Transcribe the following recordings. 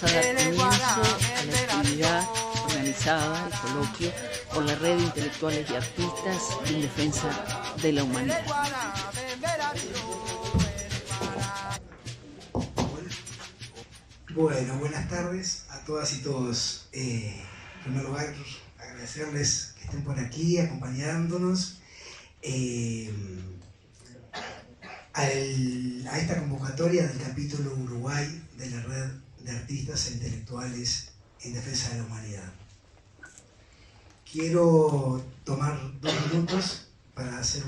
a dar comienzo a la actividad organizada, el coloquio, por la red de intelectuales y artistas en defensa de la humanidad. Bueno, buenas tardes a todas y todos. En primer lugar, agradecerles que estén por aquí acompañándonos a esta convocatoria del capítulo Uruguay de la Red de Artistas e Intelectuales en Defensa de la Humanidad. Quiero tomar 2 minutos para hacer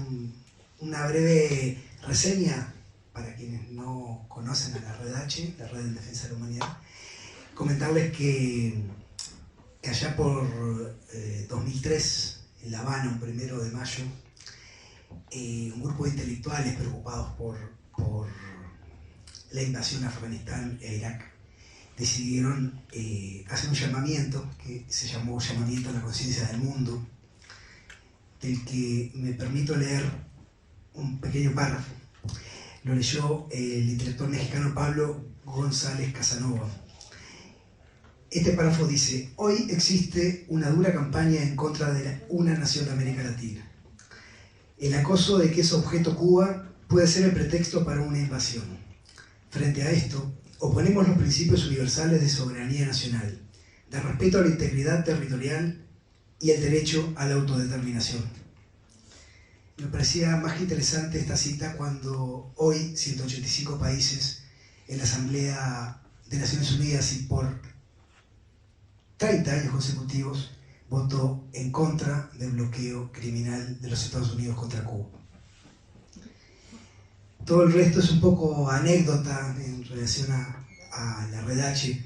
una breve reseña para quienes no conocen a la Red H, la Red en Defensa de la Humanidad. Comentarles que allá por 2003, en La Habana, un 1 de mayo, un grupo de intelectuales preocupados por la invasión a Afganistán e Irak decidieron hacer un llamamiento que se llamó Llamamiento a la Conciencia del Mundo, del que me permito leer un pequeño párrafo. Lo leyó el intelectual mexicano Pablo González Casanova. Este párrafo dice: hoy existe una dura campaña en contra de una nación de América Latina. El acoso de que es objeto Cuba puede ser el pretexto para una invasión. Frente a esto, oponemos los principios universales de soberanía nacional, de respeto a la integridad territorial y el derecho a la autodeterminación. Me parecía más interesante esta cita cuando hoy 185 países en la Asamblea de Naciones Unidas y por 30 años consecutivos votó en contra del bloqueo criminal de los Estados Unidos contra Cuba. Todo el resto es un poco anécdota en relación a la Red H.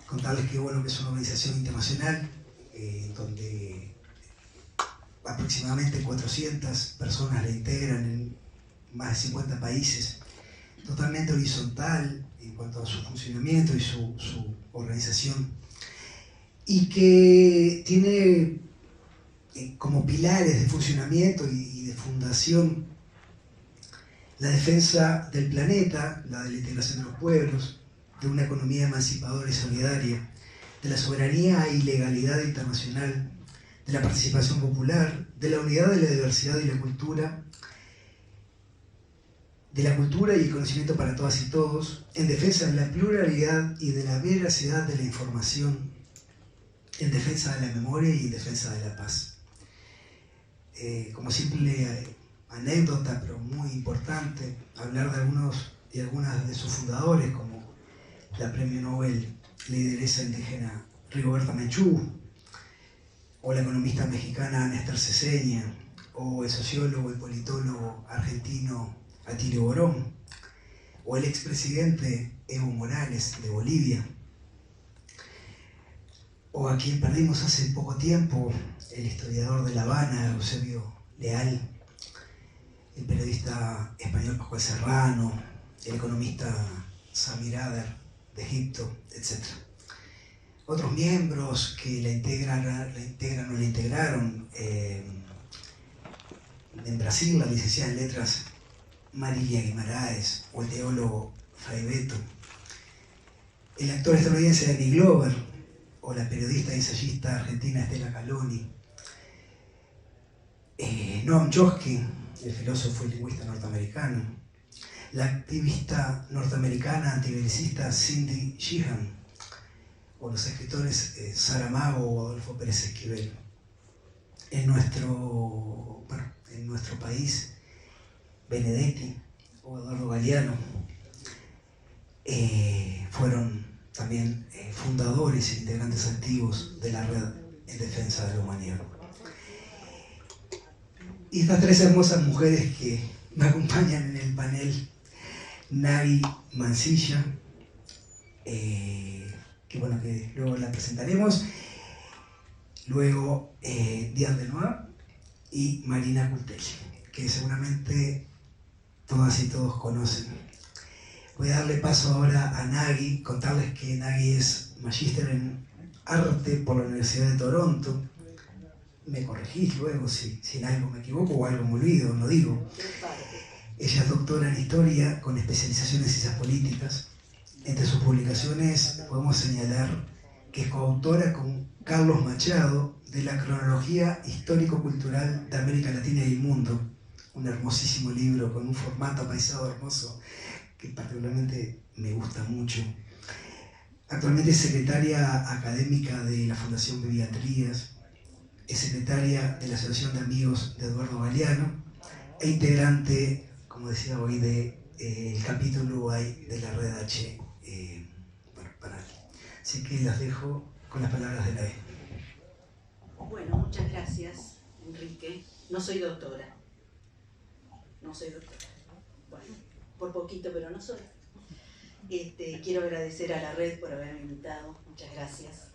Contarles que, que es una organización internacional donde aproximadamente 400 personas la integran en más de 50 países, totalmente horizontal en cuanto a su funcionamiento y su organización, y que tiene como pilares de funcionamiento y de fundación la defensa del planeta, la de la integración de los pueblos, de una economía emancipadora y solidaria, de la soberanía y legalidad internacional, de la participación popular, de la unidad de la diversidad y la cultura, de la cultura y el conocimiento para todas y todos, en defensa de la pluralidad y de la veracidad de la información, en defensa de la memoria y en defensa de la paz. Como simple anécdota, pero muy importante, hablar de algunos y algunas de sus fundadores, como la premio Nobel lideresa indígena Rigoberta Menchú, o la economista mexicana Néstor Ceseña, o el sociólogo y politólogo argentino Atilio Borón, o el expresidente Evo Morales de Bolivia, o a quien perdimos hace poco tiempo, el historiador de La Habana, Eusebio Leal, el periodista español Pascual Serrano, el economista Samir Ader de Egipto, etc. Otros miembros que la integran o la integraron, en Brasil, la licenciada en Letras Marília Guimarães, o el teólogo Fray Beto, el actor estadounidense Danny Glover, o la periodista y ensayista argentina Estela Caloni, Noam Chomsky, el filósofo y lingüista norteamericano, la activista norteamericana antibelicista Cindy Sheehan, o los escritores Saramago o Adolfo Pérez Esquivel. En nuestro país, Benedetti o Eduardo Galeano fueron también fundadores e integrantes activos de la Red en Defensa de la Humanidad. Y estas 3 hermosas mujeres que me acompañan en el panel: Navi Mansilla, que luego la presentaremos, luego Diane Denois y Marina Cultelli, que seguramente todas y todos conocen. Voy a darle paso ahora a Nagui, contarles que Nagui es magíster en arte por la Universidad de Toronto. Me corregís luego si en algo me equivoco o algo me olvido, no digo. Ella es doctora en historia con especialización en ciencias políticas, Entre sus publicaciones podemos señalar que es coautora con Carlos Machado de la Cronología Histórico-Cultural de América Latina y el Mundo, un hermosísimo libro con un formato apaisado hermoso que particularmente me gusta mucho. Actualmente es secretaria académica de la Fundación Vivian Trías, es secretaria de la Asociación de Amigos de Eduardo Galeano e integrante, como decía hoy, del capítulo Uruguay de la Red H. Así que las dejo con las palabras de la E. Bueno, muchas gracias, Enrique. No soy doctora. Bueno, por poquito, pero no soy. Quiero agradecer a la red por haberme invitado. Muchas gracias.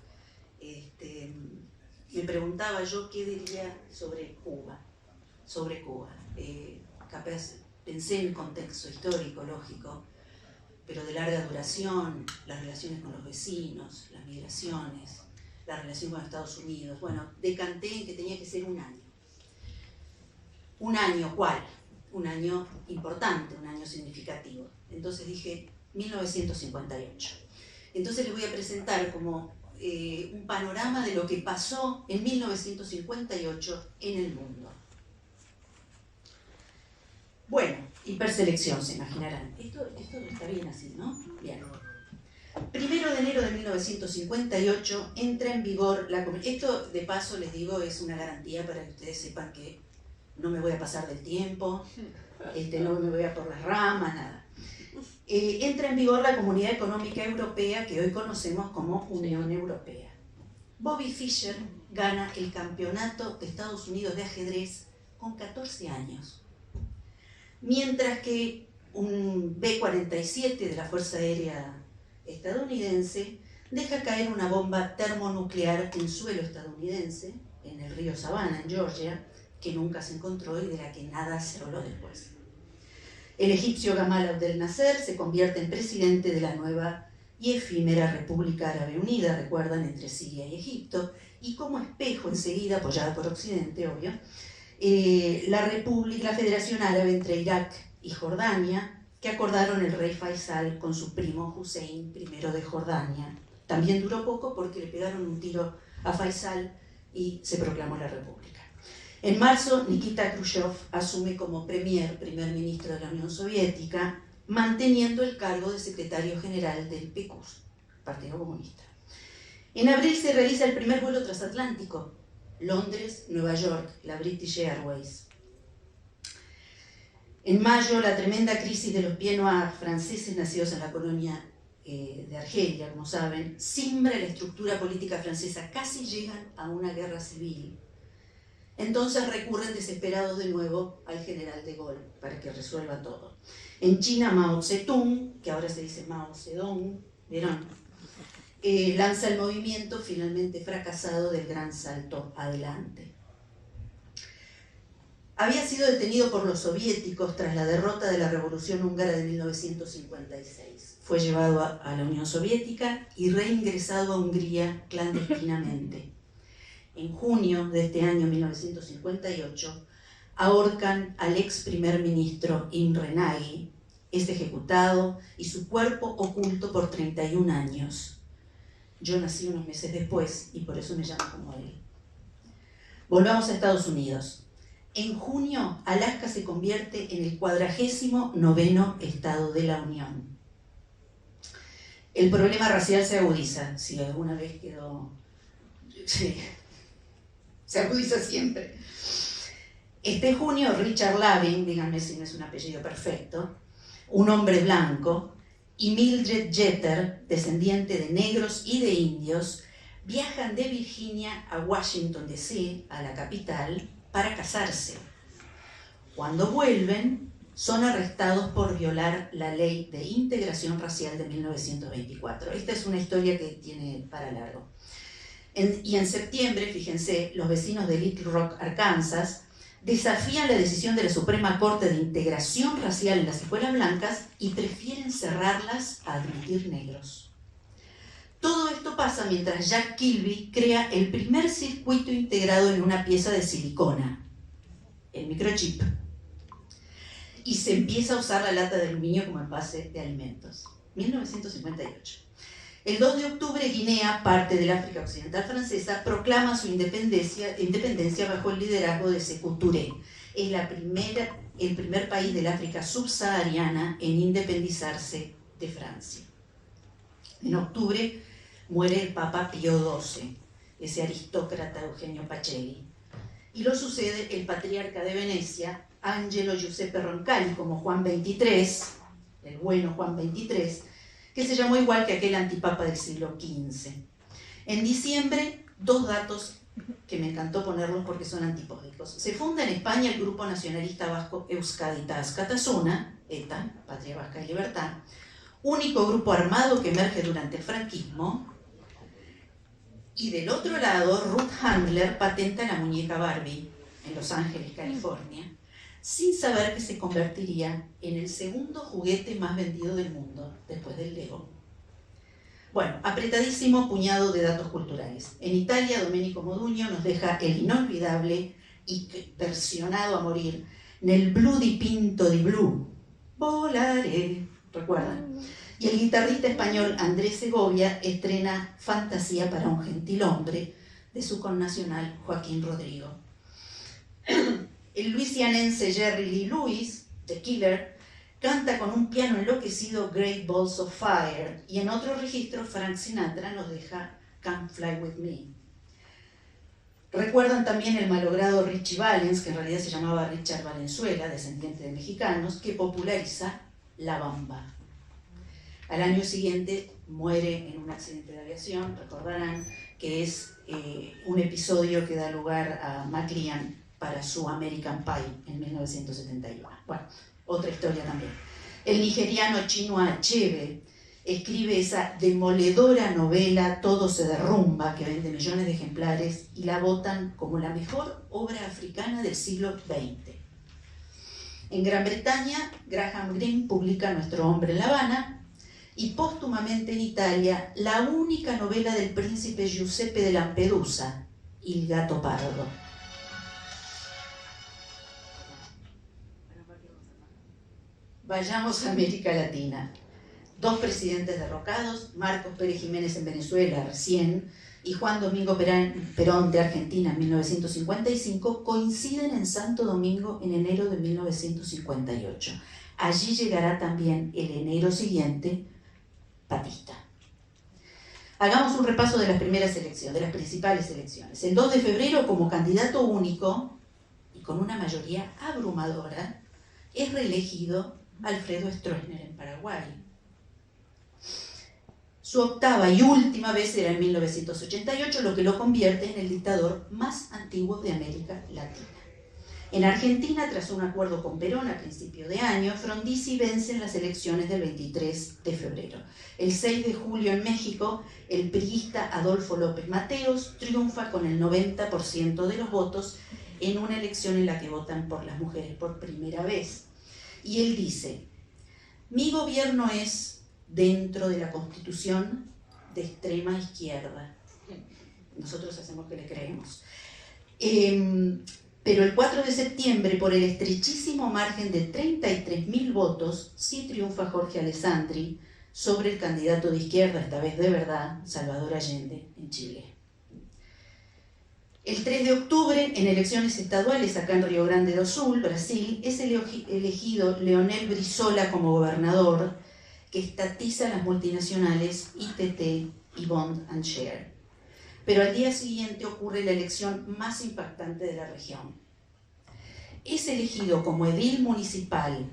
Me preguntaba yo qué diría sobre Cuba. Capaz pensé en el contexto histórico, lógico, pero de larga duración, las relaciones con los vecinos, las migraciones, la relación con Estados Unidos. Bueno, decanté en que tenía que ser un año. ¿Un año cuál? Un año importante, un año significativo. Entonces dije 1958. Entonces les voy a presentar como un panorama de lo que pasó en 1958 en el mundo. Bueno, hiperselección, se imaginarán. Esto está bien así, ¿no? Bien. 1 de enero de 1958 entra en vigor la... Esto, de paso, les digo, es una garantía para que ustedes sepan que no me voy a pasar del tiempo, no me voy a por las ramas, nada. Entra en vigor la Comunidad Económica Europea, que hoy conocemos como Unión Europea. Bobby Fischer gana el campeonato de Estados Unidos de ajedrez con 14 años. Mientras que un B-47 de la Fuerza Aérea estadounidense deja caer una bomba termonuclear en suelo estadounidense, en el río Savannah, en Georgia, que nunca se encontró y de la que nada se habló después. El egipcio Gamal Abdel Nasser se convierte en presidente de la nueva y efímera República Árabe Unida, recuerdan, entre Siria y Egipto, y como espejo enseguida, apoyada por Occidente, obvio, la Federación Árabe entre Irak y Jordania, que acordaron el rey Faisal con su primo Hussein I de Jordania. También duró poco porque le pegaron un tiro a Faisal y se proclamó la República. En marzo, Nikita Khrushchev asume como primer ministro de la Unión Soviética, manteniendo el cargo de secretario general del PQS, Partido Comunista. En abril se realiza el primer vuelo transatlántico, Londres-Nueva York, la British Airways. En mayo, la tremenda crisis de los Pieds Noirs franceses nacidos en la colonia de Argelia, como saben, simbra la estructura política francesa, casi llegan a una guerra civil. Entonces recurren desesperados de nuevo al general de Gaulle para que resuelva todo. En China, Mao Zedong, que ahora se dice Mao Zedong, ¿vieron? Lanza el movimiento finalmente fracasado del Gran Salto Adelante. Había sido detenido por los soviéticos tras la derrota de la Revolución Húngara de 1956. Fue llevado a la Unión Soviética y reingresado a Hungría clandestinamente. En junio de este año 1958, ahorcan al ex primer ministro Imre Nagy, es ejecutado y su cuerpo oculto por 31 años. Yo nací unos meses después y por eso me llamo como él. Volvamos a Estados Unidos. En junio, Alaska se convierte en el 49º estado de la Unión. El problema racial se agudiza, si alguna vez quedó... Sí. Se agudiza siempre. Este junio, Richard Lavin, díganme si no es un apellido perfecto, un hombre blanco, y Mildred Jeter, descendiente de negros y de indios, viajan de Virginia a Washington D.C., a la capital, para casarse. Cuando vuelven, son arrestados por violar la Ley de Integración Racial de 1924. Esta es una historia que tiene para largo. Y en septiembre, fíjense, los vecinos de Little Rock, Arkansas, desafían la decisión de la Suprema Corte de Integración Racial en las escuelas blancas y prefieren cerrarlas a admitir negros. Todo esto pasa mientras Jack Kilby crea el primer circuito integrado en una pieza de silicona, el microchip, y se empieza a usar la lata de aluminio como envase de alimentos. 1958. El 2 de octubre, Guinea, parte del África Occidental Francesa, proclama su independencia bajo el liderazgo de Sékou Touré. Es el primer país del África subsahariana en independizarse de Francia. En octubre muere el Papa Pío XII, ese aristócrata Eugenio Pacelli, y lo sucede el patriarca de Venecia, Angelo Giuseppe Roncalli, como Juan XXIII, el bueno Juan XXIII, que se llamó igual que aquel antipapa del siglo XV. En diciembre, dos datos que me encantó ponerlos porque son antipódicos. Se funda en España el grupo nacionalista vasco Euskaditas Katasuna, ETA, Patria Vasca y Libertad, único grupo armado que emerge durante el franquismo. Y del otro lado, Ruth Handler patenta la muñeca Barbie en Los Ángeles, California, sin saber que se convertiría en el segundo juguete más vendido del mundo, después del Lego. Bueno, apretadísimo puñado de datos culturales. En Italia, Domenico Modugno nos deja el inolvidable y versionado a morir Nel blu dipinto di blu, volaré, ¿recuerdan? Y el guitarrista español Andrés Segovia estrena Fantasía para un gentilhombre de su connacional Joaquín Rodrigo. El luisianense Jerry Lee Lewis, The Killer, canta con un piano enloquecido Great Balls of Fire, y en otro registro Frank Sinatra nos deja Come Fly With Me. Recuerdan también el malogrado Richie Valens, que en realidad se llamaba Richard Valenzuela, descendiente de mexicanos, que populariza La Bamba. Al año siguiente muere en un accidente de aviación, recordarán que es un episodio que da lugar a McLean para su American Pie en 1971. Bueno, otra historia también. El nigeriano Chinua Achebe escribe esa demoledora novela Todo se derrumba, que vende millones de ejemplares y la votan como la mejor obra africana del siglo XX. En Gran Bretaña, Graham Greene publica Nuestro hombre en La Habana, y póstumamente en Italia, la única novela del príncipe Giuseppe de Lampedusa, Il gatto pardo. Vayamos a América Latina. Dos presidentes derrocados, Marcos Pérez Jiménez en Venezuela recién y Juan Domingo Perón de Argentina en 1955, coinciden en Santo Domingo en enero de 1958. Allí llegará también el enero siguiente Batista. Hagamos un repaso de las primeras elecciones, de las principales elecciones. El 2 de febrero, como candidato único y con una mayoría abrumadora, es reelegido Alfredo Stroessner en Paraguay. Su octava y última vez era en 1988, lo que lo convierte en el dictador más antiguo de América Latina. En Argentina, tras un acuerdo con Perón a principio de año, Frondizi vence en las elecciones del 23 de febrero. El 6 de julio en México, el priista Adolfo López Mateos triunfa con el 90% de los votos en una elección en la que votan por las mujeres por primera vez. Y él dice: mi gobierno es dentro de la Constitución de extrema izquierda. Nosotros hacemos que le creemos. Pero el 4 de septiembre, por el estrechísimo margen de 33.000 votos, sí triunfa Jorge Alessandri sobre el candidato de izquierda, esta vez de verdad, Salvador Allende, en Chile. El 3 de octubre, en elecciones estaduales acá en Río Grande do Sul, Brasil, es elegido Leonel Brizola como gobernador, que estatiza las multinacionales ITT y Bond & Share. Pero al día siguiente ocurre la elección más impactante de la región. Es elegido como edil municipal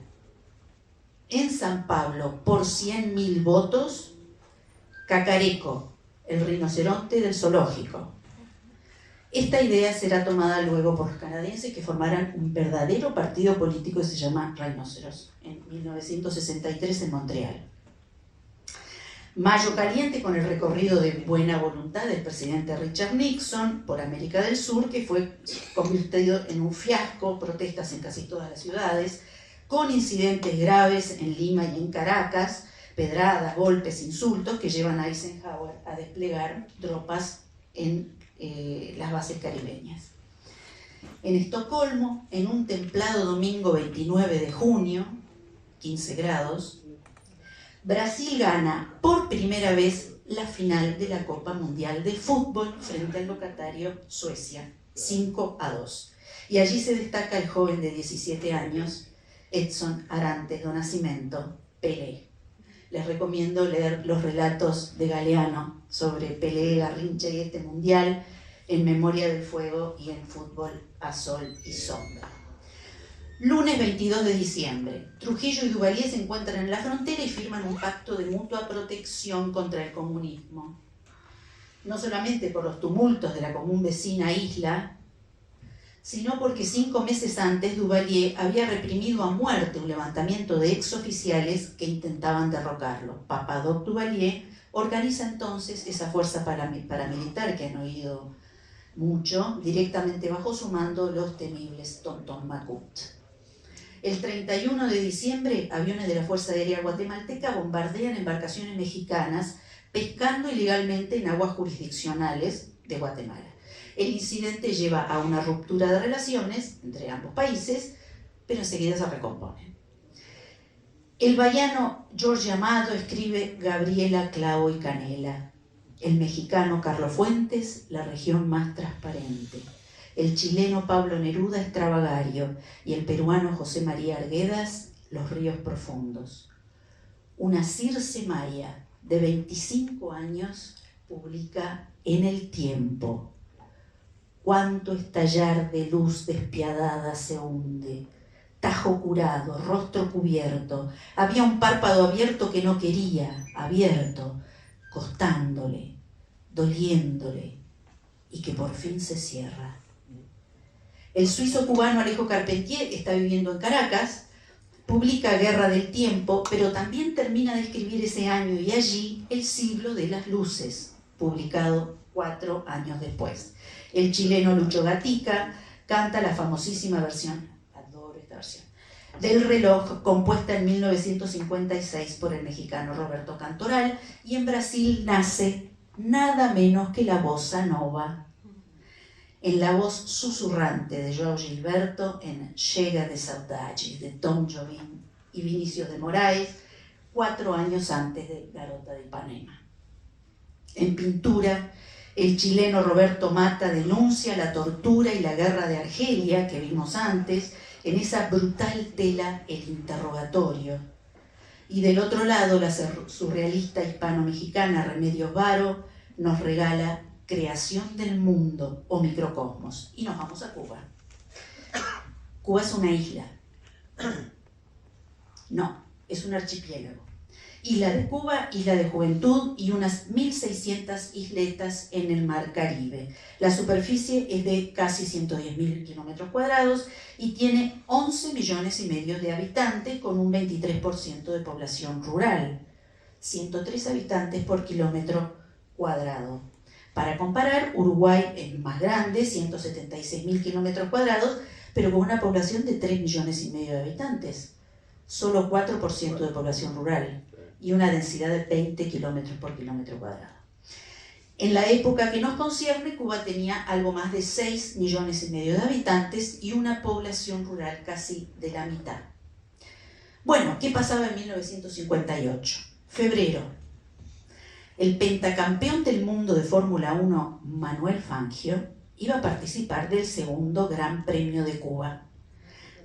en San Pablo por 100.000 votos Cacareco, el rinoceronte del zoológico. Esta idea será tomada luego por los canadienses, que formarán un verdadero partido político que se llama Rhinoceros en 1963 en Montreal. Mayo caliente con el recorrido de buena voluntad del presidente Richard Nixon por América del Sur, que fue convertido en un fiasco, protestas en casi todas las ciudades, con incidentes graves en Lima y en Caracas, pedradas, golpes, insultos que llevan a Eisenhower a desplegar tropas en las bases caribeñas. En Estocolmo, en un templado domingo 29 de junio, 15 grados, Brasil gana por primera vez la final de la Copa Mundial de Fútbol frente al locatario Suecia, 5-2. Y allí se destaca el joven de 17 años, Edson Arantes do Nascimento, Pelé. Les recomiendo leer los relatos de Galeano sobre Pelé, Garrincha y este mundial en Memoria del Fuego y en Fútbol a Sol y Sombra. Lunes 22 de diciembre. Trujillo y Duvalier se encuentran en la frontera y firman un pacto de mutua protección contra el comunismo. No solamente por los tumultos de la común vecina isla, sino porque 5 meses antes Duvalier había reprimido a muerte un levantamiento de exoficiales que intentaban derrocarlo. Papadoc Duvalier organiza entonces esa fuerza paramilitar que han oído mucho, directamente bajo su mando los temibles Tonton Macut. El 31 de diciembre, aviones de la Fuerza Aérea Guatemalteca bombardean embarcaciones mexicanas pescando ilegalmente en aguas jurisdiccionales de Guatemala. El incidente lleva a una ruptura de relaciones entre ambos países, pero enseguida se recomponen. El baiano Jorge Amado escribe Gabriela, Clavo y Canela. El mexicano Carlos Fuentes, La región más transparente. El chileno Pablo Neruda, Extravagario. Y el peruano José María Arguedas, Los ríos profundos. Una Circe Maya de 25 años publica En el tiempo. Cuánto estallar de luz despiadada se hunde. Tajo curado, rostro cubierto. Había un párpado abierto que no quería, abierto, costándole, doliéndole, y que por fin se cierra. El suizo cubano Alejo Carpentier, que está viviendo en Caracas, publica Guerra del Tiempo, pero también termina de escribir ese año y allí El siglo de las luces, publicado 4 años después. El chileno Lucho Gatica canta la famosísima versión, adoro esta versión, del reloj, compuesta en 1956 por el mexicano Roberto Cantoral, y en Brasil nace nada menos que la bossa nova, en la voz susurrante de João Gilberto en Chega de Saudade, de Tom Jobim y Vinicius de Moraes, 4 años antes de Garota de Ipanema. En pintura, el chileno Roberto Mata denuncia la tortura y la guerra de Argelia que vimos antes, en esa brutal tela El interrogatorio. Y del otro lado, la surrealista hispano-mexicana Remedios Varo nos regala Creación del mundo o microcosmos. Y nos vamos a Cuba. Cuba es una isla. No, es un archipiélago. Isla de Cuba, isla de Juventud y unas 1.600 isletas en el mar Caribe. La superficie es de casi 110.000 kilómetros cuadrados y tiene 11 millones y medio de habitantes con un 23% de población rural. 103 habitantes por kilómetro cuadrado. Para comparar, Uruguay es más grande, 176.000 kilómetros cuadrados, pero con una población de 3 millones y medio de habitantes. Solo 4% de población rural y una densidad de 20 kilómetros por kilómetro cuadrado. En la época que nos concierne, Cuba tenía algo más de 6 millones y medio de habitantes y una población rural casi de la mitad. Bueno, ¿qué pasaba en 1958? Febrero. El pentacampeón del mundo de Fórmula 1, Manuel Fangio, iba a participar del segundo Gran Premio de Cuba.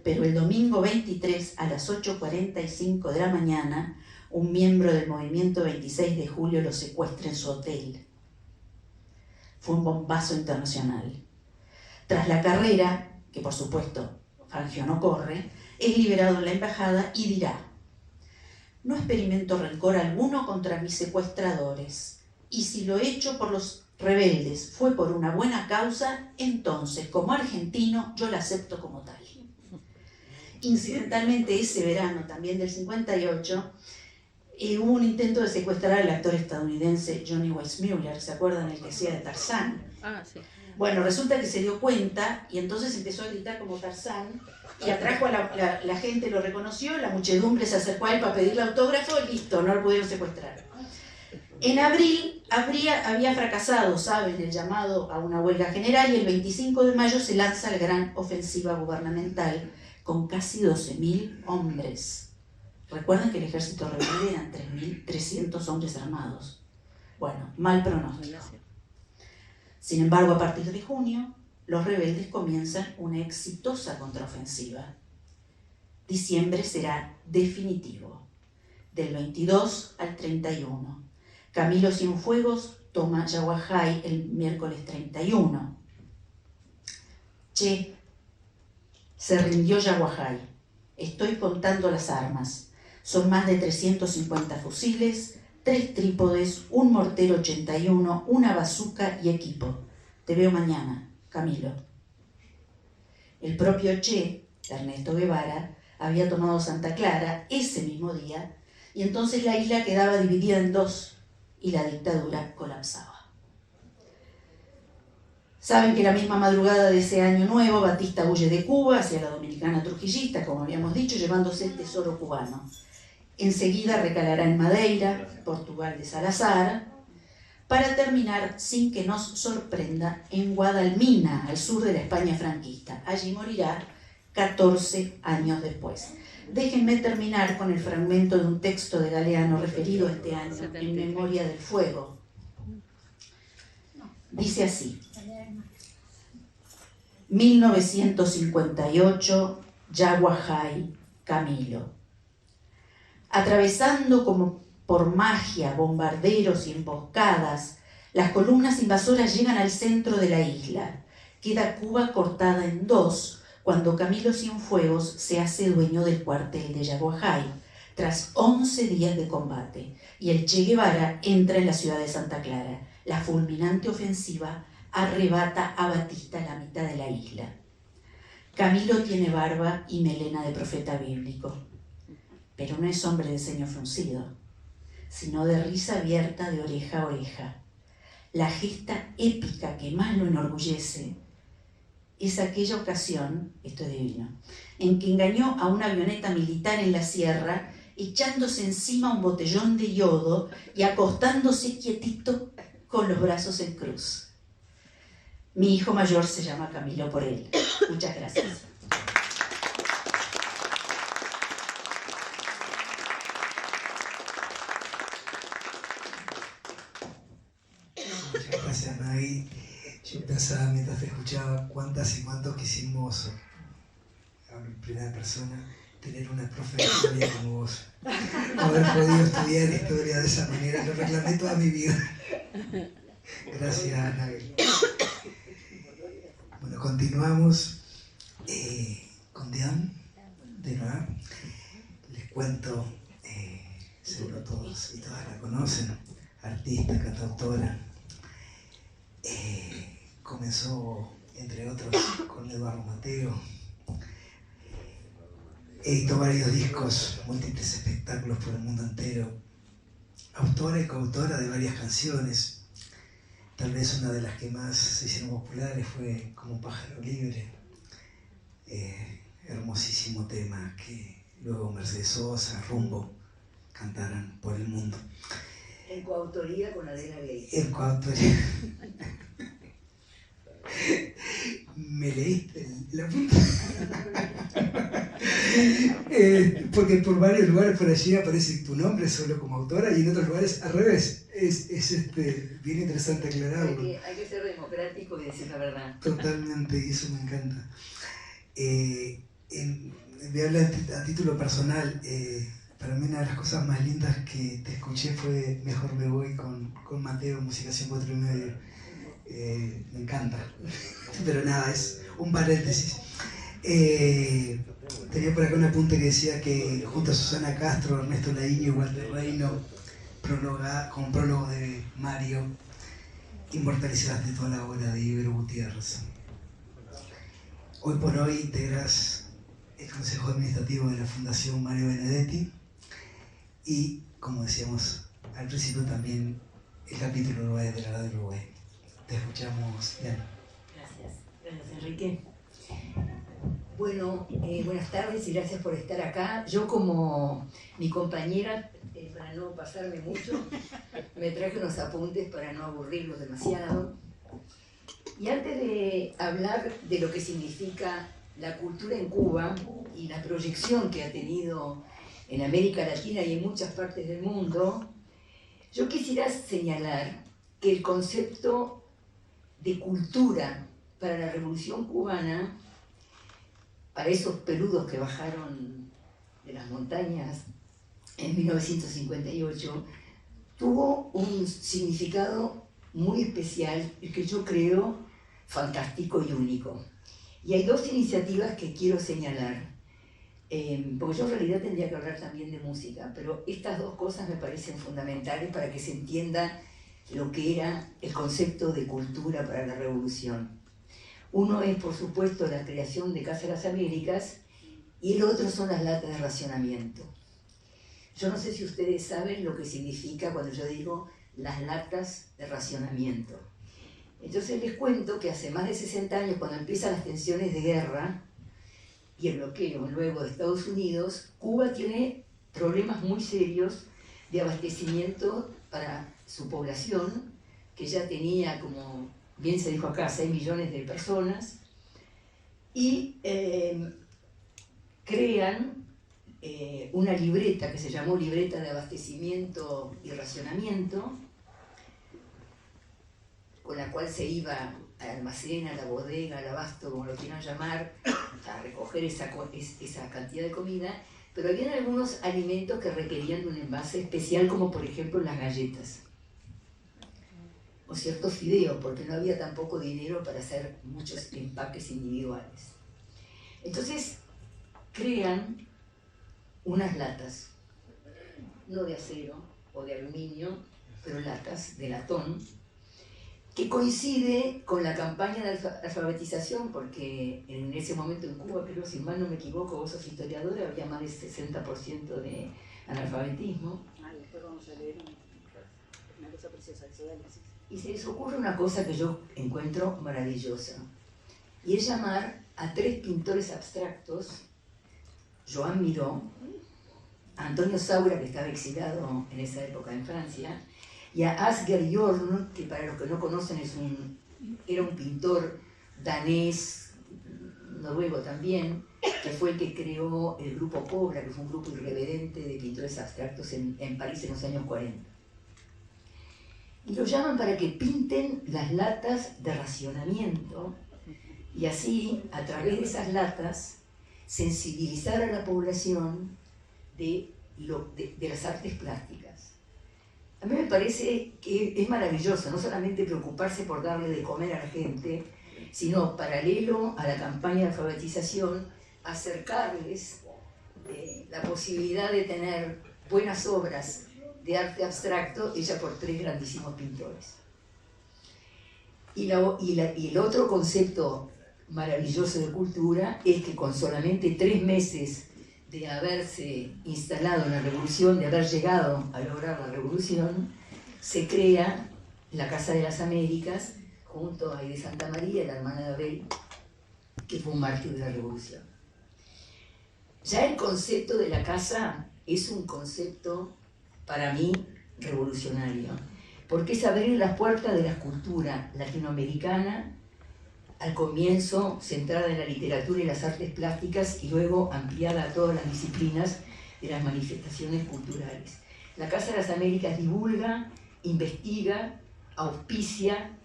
Pero el domingo 23 a las 8:45 de la mañana, un miembro del movimiento 26 de julio lo secuestra en su hotel. Fue un bombazo internacional. Tras la carrera, que por supuesto Fangio no corre, es liberado en la embajada y dirá: no experimento rencor alguno contra mis secuestradores, y si lo hecho por los rebeldes fue por una buena causa, entonces, como argentino, yo la acepto como tal. Incidentalmente, ese verano, también del 58, hubo un intento de secuestrar al actor estadounidense Johnny Weissmuller, ¿se acuerdan? El que hacía de Tarzán. Ah, sí. Bueno, resulta que se dio cuenta y entonces empezó a gritar como Tarzán y atrajo a la gente, lo reconoció, la muchedumbre se acercó a él para pedirle autógrafo y listo, no lo pudieron secuestrar. En abril había fracasado, saben, el llamado a una huelga general y el 25 de mayo se lanza la gran ofensiva gubernamental con casi 12.000 hombres. Recuerden que el ejército rebelde eran 3.300 hombres armados. Bueno, mal pronóstico. Sin embargo, a partir de junio, los rebeldes comienzan una exitosa contraofensiva. Diciembre será definitivo. Del 22 al 31. Camilo Cienfuegos toma Yaguajay el miércoles 31. Che, se rindió Yaguajay. Estoy contando las armas. Son más de 350 fusiles, 3 trípodes, un mortero 81, una bazuca y equipo. Te veo mañana, Camilo. El propio Che, Ernesto Guevara, había tomado Santa Clara ese mismo día y entonces la isla quedaba dividida en dos y la dictadura colapsaba. Saben que la misma madrugada de ese año nuevo, Batista huye de Cuba hacia la Dominicana trujillista, como habíamos dicho, llevándose el tesoro cubano. Enseguida recalará en Madeira, Portugal de Salazar, para terminar, sin que nos sorprenda, en Guadalmina, al sur de la España franquista. Allí morirá 14 años después. Déjenme terminar con el fragmento de un texto de Galeano referido este año en Memoria del Fuego. Dice así: 1958, Yaguajay, Camilo. Atravesando como por magia bombarderos y emboscadas, las columnas invasoras llegan al centro de la isla. Queda Cuba cortada en dos cuando Camilo Cienfuegos se hace dueño del cuartel de Yaguajay, tras 11 días de combate, y el Che Guevara entra en la ciudad de Santa Clara. La fulminante ofensiva arrebata a Batista la mitad de la isla. Camilo tiene barba y melena de profeta bíblico, pero no es hombre de ceño fruncido, sino de risa abierta de oreja a oreja. La gesta épica que más lo enorgullece es aquella ocasión, esto es divino, en que engañó a una avioneta militar en la sierra, echándose encima un botellón de yodo y acostándose quietito con los brazos en cruz. Mi hijo mayor se llama Camilo por él. Muchas gracias. Muchas gracias, Maggie. Yo pensaba mientras te escuchaba cuántas y cuántos quisimos, en primera persona, tener una profe de historia como vos. Haber podido estudiar historia de esa manera, lo reclamé toda mi vida. Gracias, Anabel. Bueno, continuamos con Diane de nuevo. Les cuento, seguro todos y todas la conocen, artista, cantautora. Comenzó, entre otros, con Eduardo Mateo. Editó varios discos, múltiples espectáculos por el mundo entero. Autora y coautora de varias canciones. Tal vez una de las que más se hicieron populares fue Como pájaro libre. Hermosísimo tema que luego Mercedes Sosa, Rumbo cantaran por el mundo. En coautoría con Adela Gay. En coautoría. Me leíste la punta. Porque por varios lugares por allí aparece tu nombre solo como autora y en otros lugares al revés. Es bien interesante aclararlo. Hay que ser democrático y decir la verdad. Totalmente, y eso me encanta. Voy a hablar a título personal. Para mí una de las cosas más lindas que te escuché fue Mejor me voy con Mateo, Musicación 4:30. Me encanta. Pero nada, es un paréntesis. Tenía por acá un apunte que decía que junto a Susana Castro, Ernesto Laíño y Walter Reino, con prólogo de Mario, inmortalizaste toda la obra de Ibero Gutiérrez. Hoy por hoy integras el Consejo Administrativo de la Fundación Mario Benedetti y, como decíamos al principio, también el capítulo Uruguay de la Radio Uruguay. Te escuchamos, Diana. Gracias Enrique. Bueno, buenas tardes y gracias por estar acá. Yo, como mi compañera, para no pasarme mucho, me traje unos apuntes para no aburrirlos demasiado. Y antes de hablar de lo que significa la cultura en Cuba y la proyección que ha tenido en América Latina y en muchas partes del mundo, yo quisiera señalar que el concepto de cultura para la Revolución Cubana, para esos peludos que bajaron de las montañas en 1958, tuvo un significado muy especial y que yo creo fantástico y único. Y hay dos iniciativas que quiero señalar, porque yo en realidad tendría que hablar también de música, pero estas dos cosas me parecen fundamentales para que se entienda lo que era el concepto de cultura para la Revolución. Uno es, por supuesto, la creación de Casa de las Américas y el otro son las latas de racionamiento. Yo no sé si ustedes saben lo que significa cuando yo digo las latas de racionamiento. Entonces les cuento que hace más de 60 años, cuando empiezan las tensiones de guerra y el bloqueo luego de Estados Unidos, Cuba tiene problemas muy serios de abastecimiento para su población, que ya tenía, como bien se dijo acá, 6 millones de personas, y crean una libreta que se llamó Libreta de Abastecimiento y Racionamiento, con la cual se iba al almacén, a la bodega, al abasto, como lo quieran llamar, a recoger esa cantidad de comida, pero había algunos alimentos que requerían de un envase especial, como por ejemplo las galletas, o ciertos fideos, porque no había tampoco dinero para hacer muchos empaques individuales. Entonces, crean unas latas, no de acero o de aluminio, pero latas de latón, que coincide con la campaña de alfabetización, porque en ese momento en Cuba, creo, si mal no me equivoco, vos sos historiadora, había más del 60% de analfabetismo. Después vamos a leer una cosa preciosa, eso, dale, sí. Y se les ocurre una cosa que yo encuentro maravillosa, y es llamar a 3 pintores abstractos, Joan Miró, Antonio Saura, que estaba exilado en esa época en Francia, y a Asger Jorn, que para los que no conocen era un pintor danés, noruego también, que fue el que creó el grupo Cobra, que fue un grupo irreverente de pintores abstractos en París en los años 40. Y lo llaman para que pinten las latas de racionamiento y así, a través de esas latas, sensibilizar a la población de las artes plásticas. A mí me parece que es maravilloso, no solamente preocuparse por darle de comer a la gente, sino paralelo a la campaña de alfabetización, acercarles la posibilidad de tener buenas obras de arte abstracto hecha por 3 grandísimos pintores. Y el otro concepto maravilloso de cultura es que con solamente 3 meses de haberse instalado en la revolución, de haber llegado a lograr la revolución, se crea la Casa de las Américas junto a Aide Santa María, la hermana de Abel, que fue un mártir de la revolución. Ya el concepto de la casa es un concepto, para mí, revolucionario, porque es abrir las puertas de la cultura latinoamericana, al comienzo centrada en la literatura y las artes plásticas y luego ampliada a todas las disciplinas de las manifestaciones culturales. La Casa de las Américas divulga, investiga, auspicia,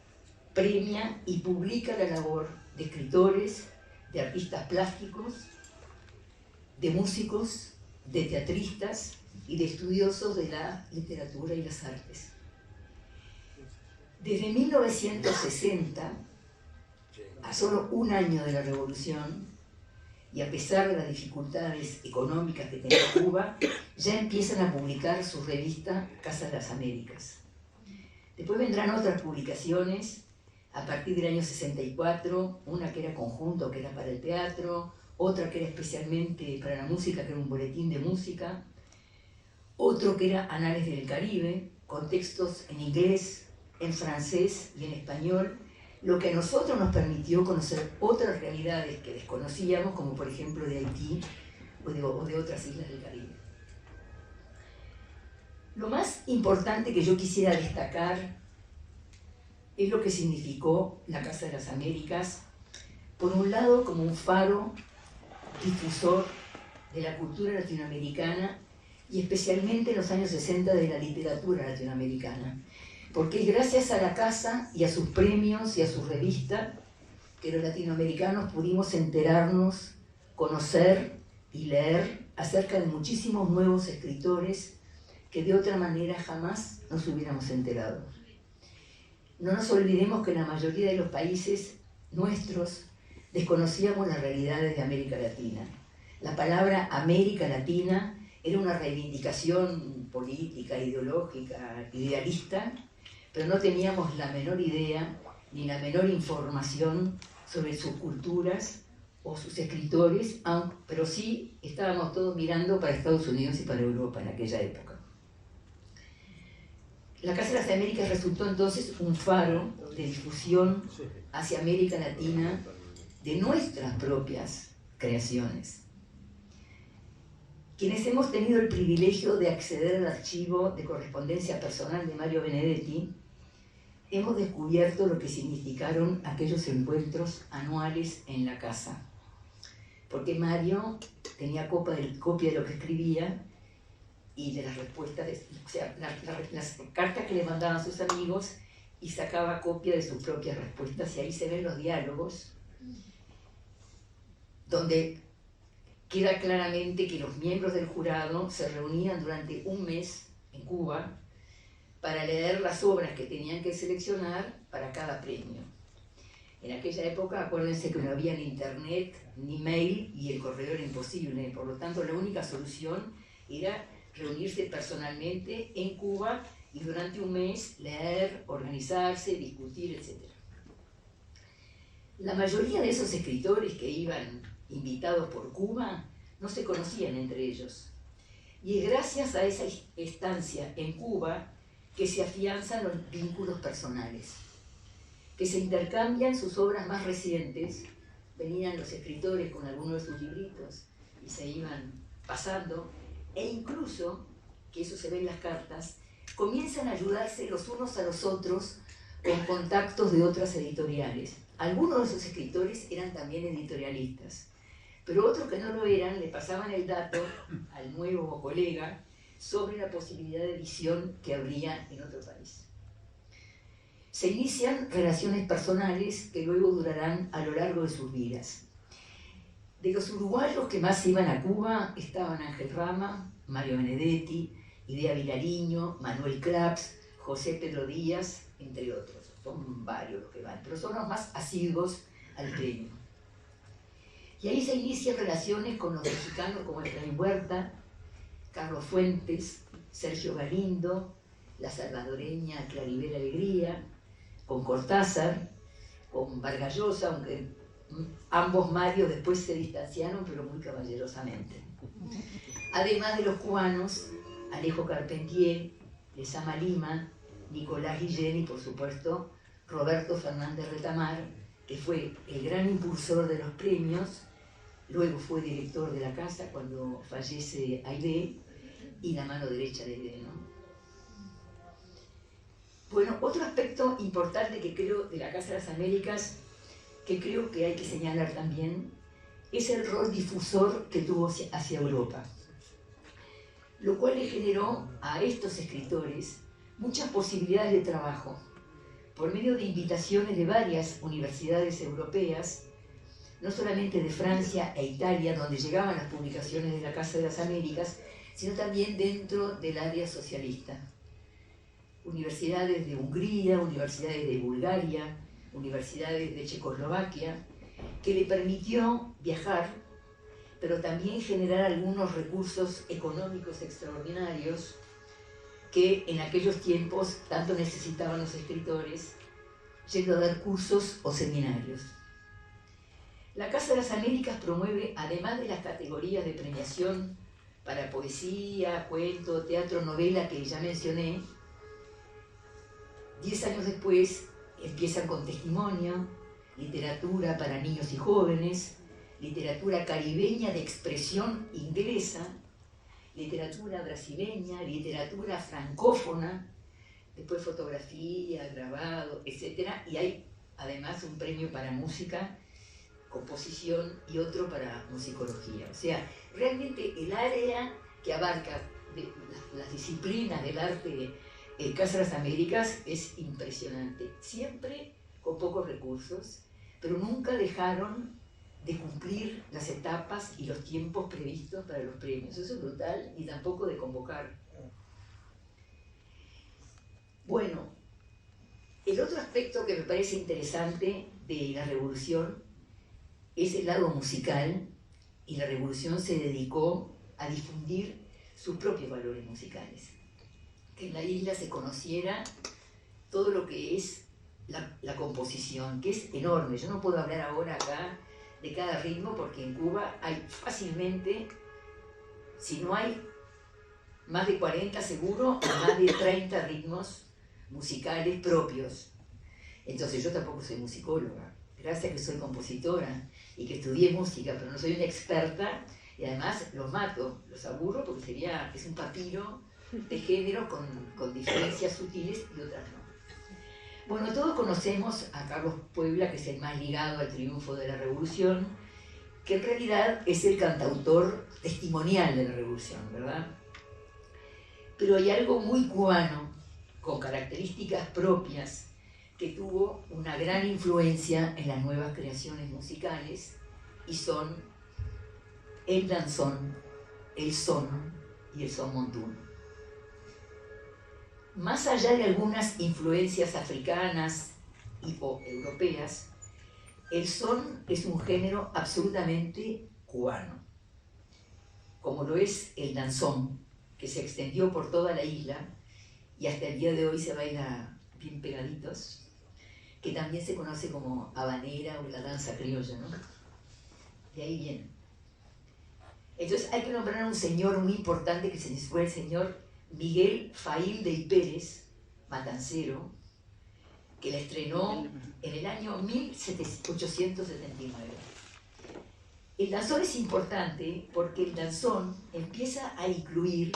premia y publica la labor de escritores, de artistas plásticos, de músicos, de teatristas y de estudiosos de la literatura y las artes. Desde 1960, a solo un año de la revolución, y a pesar de las dificultades económicas que tenía Cuba, ya empiezan a publicar su revista Casa de las Américas. Después vendrán otras publicaciones, a partir del año 64, una que era conjunto, que era para el teatro, otra que era especialmente para la música, que era un boletín de música, otro que era Anales del Caribe, con textos en inglés, en francés y en español, lo que a nosotros nos permitió conocer otras realidades que desconocíamos, como por ejemplo de Haití o de otras islas del Caribe. Lo más importante que yo quisiera destacar es lo que significó la Casa de las Américas, por un lado como un faro difusor de la cultura latinoamericana y especialmente en los años 60 de la literatura latinoamericana, porque es gracias a la casa y a sus premios y a su revista que los latinoamericanos pudimos enterarnos, conocer y leer acerca de muchísimos nuevos escritores que de otra manera jamás nos hubiéramos enterado. No nos olvidemos que en la mayoría de los países nuestros desconocíamos las realidades de América Latina. La palabra América Latina era una reivindicación política, ideológica, idealista, pero no teníamos la menor idea ni la menor información sobre sus culturas o sus escritores, pero sí estábamos todos mirando para Estados Unidos y para Europa en aquella época. La Casa de las Américas resultó entonces un faro de difusión hacia América Latina de nuestras propias creaciones. Quienes hemos tenido el privilegio de acceder al archivo de correspondencia personal de Mario Benedetti, hemos descubierto lo que significaron aquellos encuentros anuales en la casa. Porque Mario tenía copia de lo que escribía y de las respuestas, o sea, las cartas que le mandaban a sus amigos, y sacaba copia de sus propias respuestas, y ahí se ven los diálogos, donde queda claramente que los miembros del jurado se reunían durante un mes en Cuba para leer las obras que tenían que seleccionar para cada premio. En aquella época, acuérdense que no había ni internet, ni mail, y el correo era imposible. Por lo tanto, la única solución era reunirse personalmente en Cuba y durante un mes leer, organizarse, discutir, etc. La mayoría de esos escritores que iban invitados por Cuba no se conocían entre ellos. Y es gracias a esa estancia en Cuba que se afianzan los vínculos personales, que se intercambian sus obras más recientes. Venían los escritores con algunos de sus libritos y se iban pasando, e incluso, que eso se ve en las cartas, comienzan a ayudarse los unos a los otros con contactos de otras editoriales. Algunos de esos escritores eran también editorialistas, pero otros que no lo eran le pasaban el dato al nuevo colega sobre la posibilidad de edición que habría en otro país. Se inician relaciones personales que luego durarán a lo largo de sus vidas. De los uruguayos que más iban a Cuba estaban Ángel Rama, Mario Benedetti, Idea Vilariño, Manuel Claps, José Pedro Díaz, entre otros. Son varios los que van, pero son los más asiduos al premio. Y ahí se inician relaciones con los mexicanos como Efraín Huerta, Carlos Fuentes, Sergio Galindo, la salvadoreña Claribel Alegría, con Cortázar, con Vargas Llosa, aunque ambos Marios después se distanciaron, pero muy caballerosamente. Además de los cubanos, Alejo Carpentier, Lezama Lima, Nicolás Guillén y, por supuesto, Roberto Fernández Retamar, que fue el gran impulsor de los premios, luego fue director de la casa cuando fallece Aidé, y la mano derecha de Aidé, ¿no? Bueno, otro aspecto importante que creo de la Casa de las Américas, que creo que hay que señalar también, es el rol difusor que tuvo hacia Europa, lo cual le generó a estos escritores muchas posibilidades de trabajo, por medio de invitaciones de varias universidades europeas, no solamente de Francia e Italia, donde llegaban las publicaciones de la Casa de las Américas, sino también dentro del área socialista. Universidades de Hungría, universidades de Bulgaria, universidades de Checoslovaquia, que le permitió viajar, pero también generar algunos recursos económicos extraordinarios que en aquellos tiempos tanto necesitaban los escritores, yendo a dar cursos o seminarios. La Casa de las Américas promueve, además de las categorías de premiación para poesía, cuento, teatro, novela que ya mencioné, 10 años después empiezan con testimonio, literatura para niños y jóvenes, literatura caribeña de expresión inglesa, literatura brasileña, literatura francófona, después fotografía, grabado, etc. Y hay además un premio para música, composición y otro para musicología. O sea, realmente el área que abarca las disciplinas del arte Casa de las Américas es impresionante. Siempre con pocos recursos, pero nunca dejaron de cumplir las etapas y los tiempos previstos para los premios. Eso es brutal, y tampoco de convocar. Bueno, el otro aspecto que me parece interesante de la Revolución es el lado musical, y la Revolución se dedicó a difundir sus propios valores musicales. Que en la isla se conociera todo lo que es la composición, que es enorme. Yo no puedo hablar ahora acá de cada ritmo, porque en Cuba hay fácilmente, si no hay más de 40 seguro, más de 30 ritmos musicales propios. Entonces yo tampoco soy musicóloga, gracias a que soy compositora y que estudié música, pero no soy una experta, y además los mato, los aburro, porque es un papiro de género con diferencias sutiles y otras no. Bueno, todos conocemos a Carlos Puebla, que es el más ligado al triunfo de la Revolución, que en realidad es el cantautor testimonial de la Revolución, ¿verdad? Pero hay algo muy cubano, con características propias, que tuvo una gran influencia en las nuevas creaciones musicales, y son el danzón, el son y el son montuno. Más allá de algunas influencias africanas o europeas, el son es un género absolutamente cubano, como lo es el danzón, que se extendió por toda la isla y hasta el día de hoy se baila bien pegaditos, que también se conoce como habanera o la danza criolla, ¿no? De ahí viene. Entonces hay que nombrar a un señor muy importante, que fue el señor Miguel Faílde y Pérez, matancero, que la estrenó en el año 1879. El danzón es importante porque el danzón empieza a incluir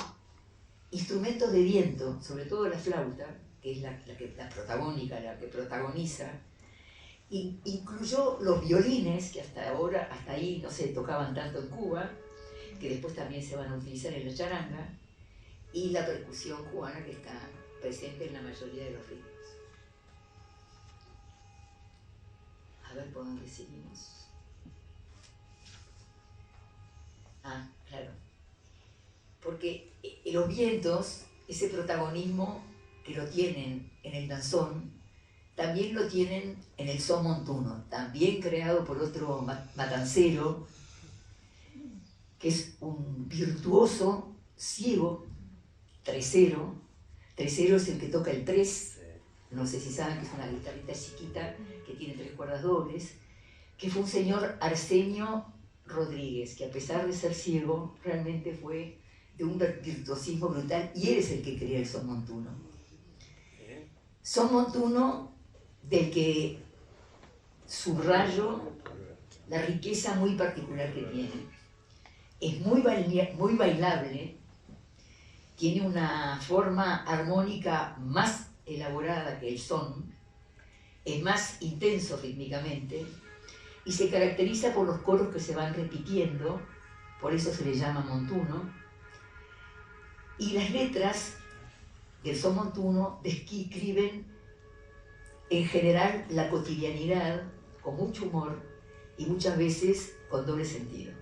instrumentos de viento, sobre todo la flauta, que es la protagónica, la que protagoniza. Incluyó los violines, que hasta ahí no se tocaban tanto en Cuba, que después también se van a utilizar en la charanga, y la percusión cubana, que está presente en la mayoría de los ritmos. A ver por dónde seguimos. Ah, claro. Porque los vientos, ese protagonismo que lo tienen en el danzón, también lo tienen en el son montuno, también creado por otro matancero, que es un virtuoso ciego, tresero. Tresero es el que toca el tres, no sé si saben que es una guitarrita chiquita que tiene 3 cuerdas dobles, que fue un señor Arsenio Rodríguez, que a pesar de ser ciego, realmente fue de un virtuosismo brutal, y él es el que crea el son montuno. Son montuno del que subrayo la riqueza muy particular que tiene. Es muy bailable, tiene una forma armónica más elaborada que el son, es más intenso rítmicamente, y se caracteriza por los coros que se van repitiendo, por eso se le llama montuno. Y las letras del son montuno describen en general la cotidianidad con mucho humor y muchas veces con doble sentido.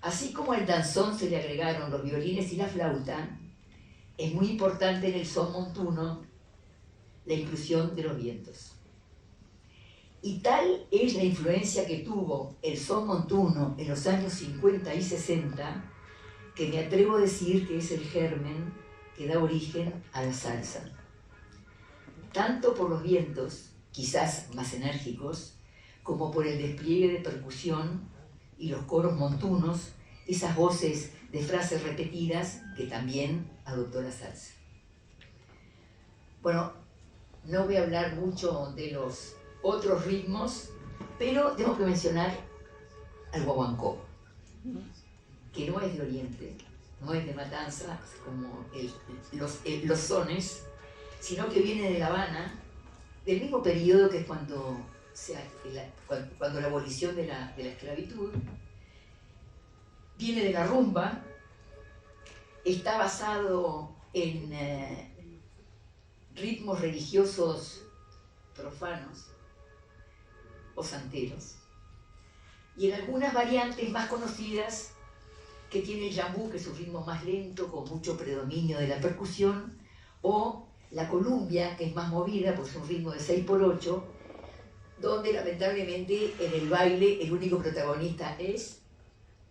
Así como al danzón se le agregaron los violines y la flauta, es muy importante en el son montuno la inclusión de los vientos. Y tal es la influencia que tuvo el son montuno en los años 50 y 60, que me atrevo a decir que es el germen que da origen a la salsa. Tanto por los vientos, quizás más enérgicos, como por el despliegue de percusión y los coros montunos, esas voces de frases repetidas que también adoptó la salsa. Bueno, no voy a hablar mucho de los otros ritmos, pero tengo que mencionar al guaguancó, que no es de Oriente, no es de Matanzas como los sones, sino que viene de La Habana, del mismo periodo que es cuando la abolición de la esclavitud. Viene de la rumba, está basado en ritmos religiosos profanos o santeros, y en algunas variantes más conocidas que tiene el jambú, que es un ritmo más lento con mucho predominio de la percusión, o la columbia, que es más movida, pues un ritmo de 6x8, donde lamentablemente en el baile el único protagonista es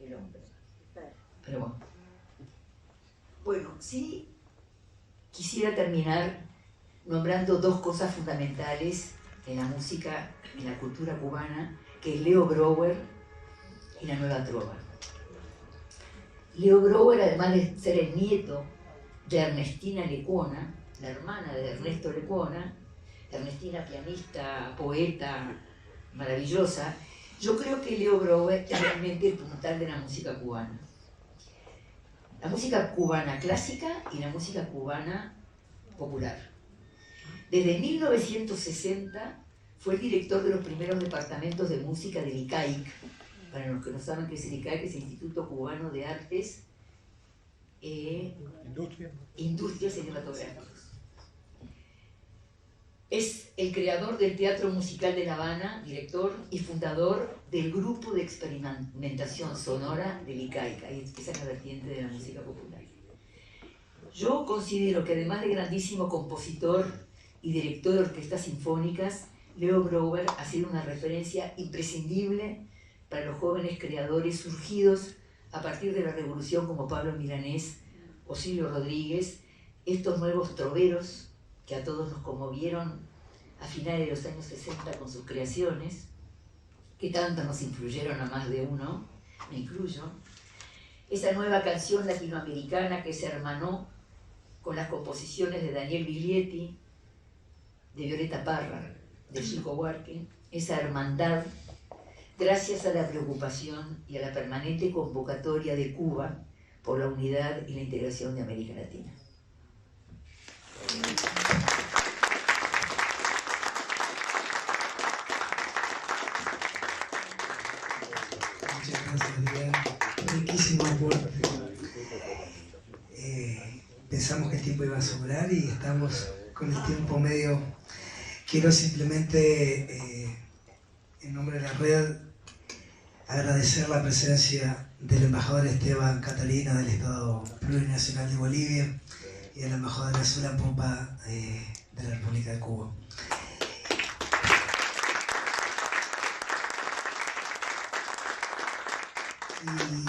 el hombre. Pero bueno. Bueno, sí quisiera terminar nombrando dos cosas fundamentales en la música, en la cultura cubana, que es Leo Brouwer y la Nueva Trova. Leo Brouwer, además de ser el nieto de Ernestina Lecuona, la hermana de Ernesto Lecuona, Ernestina pianista, poeta, maravillosa, yo creo que Leo Brouwer es realmente el puntal de la música cubana. La música cubana clásica y la música cubana popular. Desde 1960 fue el director de los primeros departamentos de música del ICAIC. Para los que no saben qué es el ICAIC, es el Instituto Cubano de Artes Industrias Cinematográficas. Es el creador del Teatro Musical de La Habana, director y fundador del Grupo de Experimentación Sonora del ICAIC. Esa es la vertiente de la música popular. Yo considero que además de grandísimo compositor y director de orquestas sinfónicas, Leo Brouwer ha sido una referencia imprescindible para los jóvenes creadores surgidos a partir de la revolución como Pablo Milanés o Silvio Rodríguez, estos nuevos troveros que a todos nos conmovieron a finales de los años 60 con sus creaciones, que tanto nos influyeron a más de uno, me incluyo. Esa nueva canción latinoamericana que se hermanó con las composiciones de Daniel Biglietti, de Violeta Parra, de Chico Buarque, esa hermandad, gracias a la preocupación y a la permanente convocatoria de Cuba por la unidad y la integración de América Latina. Muchas gracias, Adrián. Riquísimo aporte. Pensamos que el tiempo iba a sobrar y estamos con el tiempo medio. Quiero simplemente, en nombre de la red, agradecer la presencia del embajador Esteban Catalina del Estado Plurinacional de Bolivia y de la embajadora Sula Popa de la República de Cuba.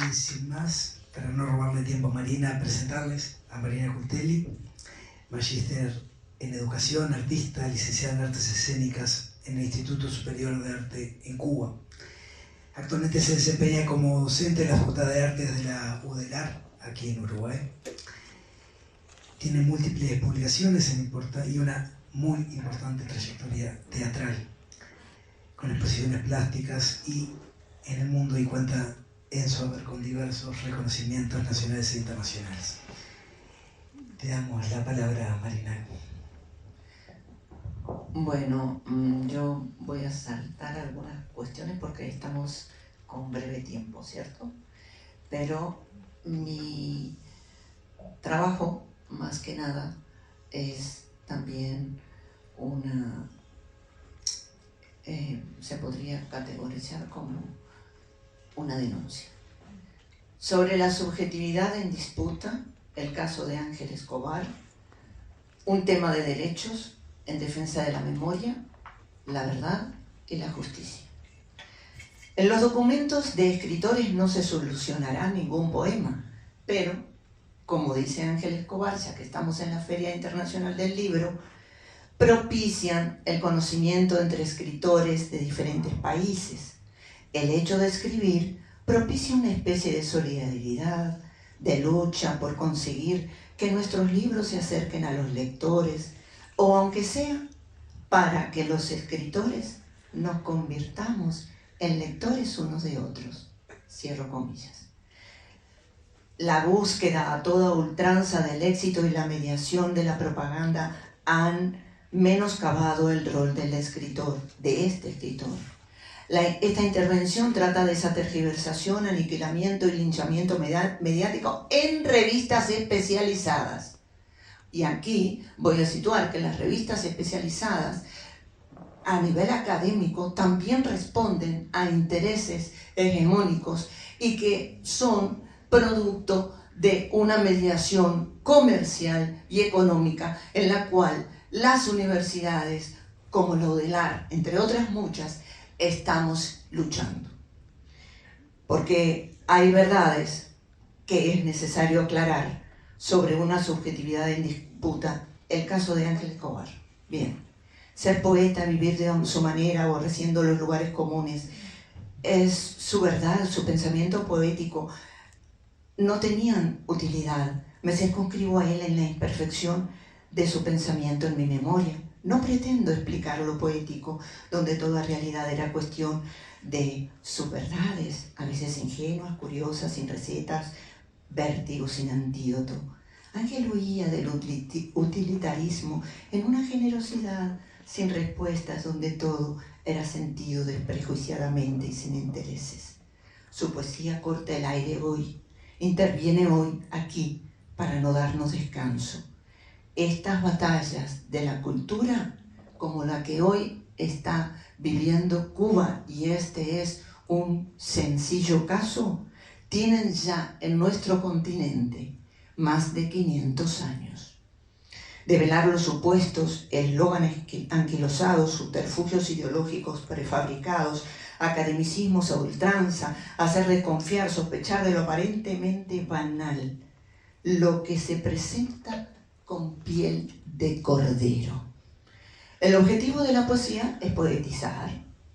Y sin más, para no robarle tiempo a Marina, presentarles a Marina Cultelli, magíster en Educación, artista, licenciada en Artes Escénicas en el Instituto Superior de Arte en Cuba. Actualmente se desempeña como docente en la Facultad de Artes de la UDELAR, aquí en Uruguay. Tiene múltiples publicaciones y una muy importante trayectoria teatral, con exposiciones plásticas y en el mundo, y cuenta en su haber con diversos reconocimientos nacionales e internacionales. Te damos la palabra, Marina. Bueno, yo voy a saltar algunas cuestiones porque estamos con breve tiempo, ¿cierto? Pero mi trabajo, más que nada, es también se podría categorizar como una denuncia. Sobre la subjetividad en disputa, el caso de Ángel Escobar, un tema de derechos en defensa de la memoria, la verdad y la justicia. En los documentos de escritores no se solucionará ningún poema, pero, como dice Ángel Escobar, ya que estamos en la Feria Internacional del Libro, propician el conocimiento entre escritores de diferentes países. El hecho de escribir propicia una especie de solidaridad, de lucha por conseguir que nuestros libros se acerquen a los lectores, o aunque sea para que los escritores nos convirtamos en lectores unos de otros. Cierro comillas. La búsqueda a toda ultranza del éxito y la mediación de la propaganda han menoscabado el rol del escritor, de este escritor. Esta intervención trata de esa tergiversación, aniquilamiento y linchamiento mediático en revistas especializadas. Y aquí voy a situar que las revistas especializadas a nivel académico también responden a intereses hegemónicos y que son producto de una mediación comercial y económica en la cual las universidades, como la UDELAR, entre otras muchas, estamos luchando. Porque hay verdades que es necesario aclarar sobre una subjetividad en disputa. El caso de Ángel Escobar. Bien, ser poeta, vivir de su manera, aborreciendo los lugares comunes, es su verdad, su pensamiento poético. No tenían utilidad. Me circunscribo a él en la imperfección de su pensamiento en mi memoria. No pretendo explicar lo poético, donde toda realidad era cuestión de sus verdades, a veces ingenuas, curiosas, sin recetas, vértigo, sin antídoto. Ángel huía del utilitarismo en una generosidad sin respuestas, donde todo era sentido desprejuiciadamente y sin intereses. Su poesía corta el aire hoy, interviene hoy, aquí, para no darnos descanso. Estas batallas de la cultura, como la que hoy está viviendo Cuba, y este es un sencillo caso, tienen ya en nuestro continente más de 500 años. Develar los supuestos eslóganes anquilosados, subterfugios ideológicos prefabricados, academicismos a ultranza, hacer desconfiar, sospechar de lo aparentemente banal, lo que se presenta con piel de cordero. El objetivo de la poesía es poetizar.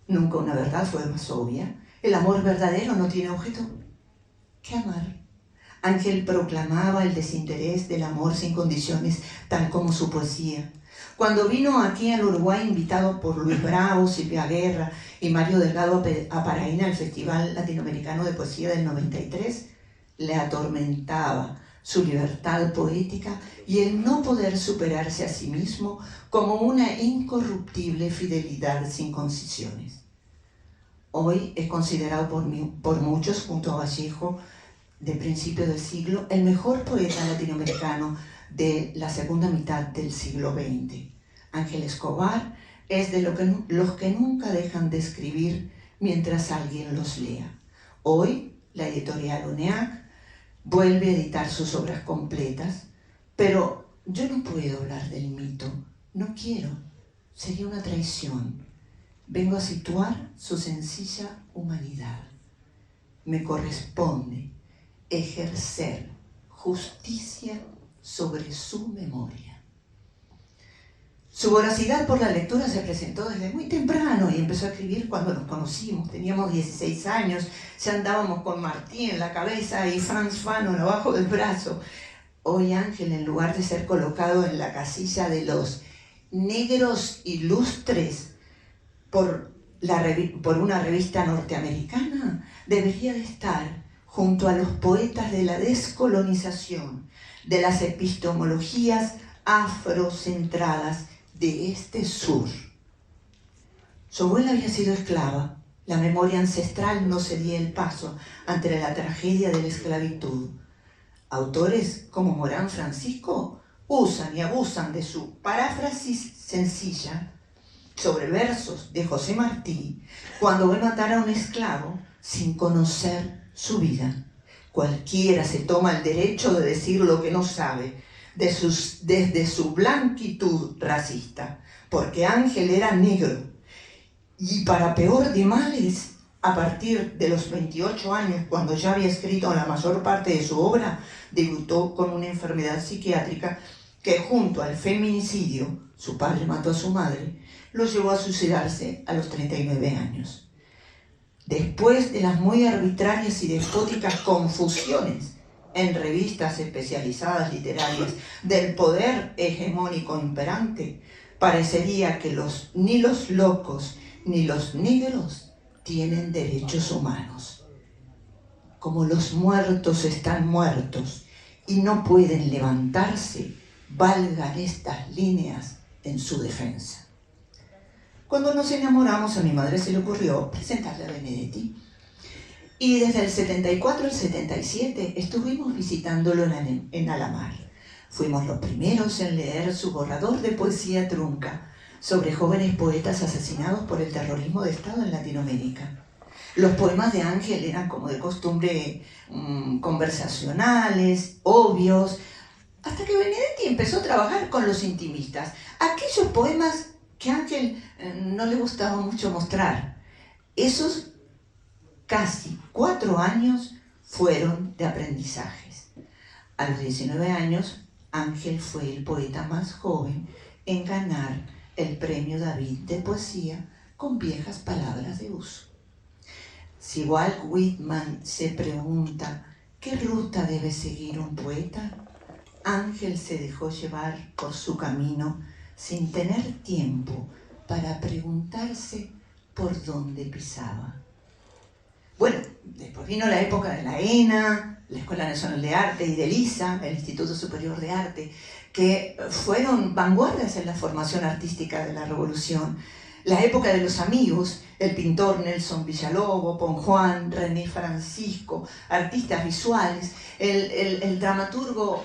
Nunca una verdad fue más obvia. El amor verdadero no tiene objeto que amar. Ángel proclamaba el desinterés del amor sin condiciones, tal como su poesía. Cuando vino aquí al Uruguay, invitado por Luis Bravo, Silvia Guerra y Mario Delgado a Paraína, al Festival Latinoamericano de Poesía del 93, le atormentaba su libertad poética y el no poder superarse a sí mismo como una incorruptible fidelidad sin concisiones. Hoy es considerado por muchos, junto a Vallejo, de principio del siglo, el mejor poeta latinoamericano de la segunda mitad del siglo XX. Ángel Escobar es de los que nunca dejan de escribir mientras alguien los lea. Hoy, la editorial UNEAC vuelve a editar sus obras completas, pero yo no puedo hablar del mito, no quiero, sería una traición. Vengo a situar su sencilla humanidad. Me corresponde ejercer justicia sobre su memoria. Su voracidad por la lectura se presentó desde muy temprano y empezó a escribir cuando nos conocimos. Teníamos 16 años, ya andábamos con Martí en la cabeza y Franz Fanon abajo del brazo. Hoy Ángel, en lugar de ser colocado en la casilla de los negros ilustres por una revista norteamericana, debería de estar junto a los poetas de la descolonización, de las epistemologías afrocentradas de este sur. Su abuela había sido esclava. La memoria ancestral no cedía el paso ante la tragedia de la esclavitud. Autores como Morán Francisco usan y abusan de su paráfrasis sencilla sobre versos de José Martí cuando ve matar a un esclavo sin conocer su vida. Cualquiera se toma el derecho de decir lo que no sabe desde su blanquitud racista, porque Ángel era negro y, para peor de males, a partir de los 28 años, cuando ya había escrito la mayor parte de su obra, debutó con una enfermedad psiquiátrica que, junto al feminicidio, su padre mató a su madre, lo llevó a suicidarse a los 39 años. Después de las muy arbitrarias y despóticas confusiones en revistas especializadas literarias del poder hegemónico imperante, parecería que ni los locos ni los negros tienen derechos humanos. Como los muertos están muertos y no pueden levantarse, valgan estas líneas en su defensa. Cuando nos enamoramos, a mi madre se le ocurrió presentarle a Benedetti. Y desde el 74 al 77 estuvimos visitándolo en Alamar. Fuimos los primeros en leer su borrador de poesía trunca sobre jóvenes poetas asesinados por el terrorismo de Estado en Latinoamérica. Los poemas de Ángel eran, como de costumbre, conversacionales, obvios, hasta que Benedetti empezó a trabajar con los intimistas. Aquellos poemas que a Ángel no le gustaba mucho mostrar. Esos casi 4 años fueron de aprendizajes. A los 19 años, Ángel fue el poeta más joven en ganar el Premio David de Poesía con viejas palabras de uso. Si Walt Whitman se pregunta ¿qué ruta debe seguir un poeta?, Ángel se dejó llevar por su camino sin tener tiempo para preguntarse por dónde pisaba. Bueno, después vino la época de la ENA, la Escuela Nacional de Arte, y del ISA, el Instituto Superior de Arte, que fueron vanguardias en la formación artística de la Revolución. La época de los amigos, el pintor Nelson Villalobos, Pon Juan, René Francisco, artistas visuales, el dramaturgo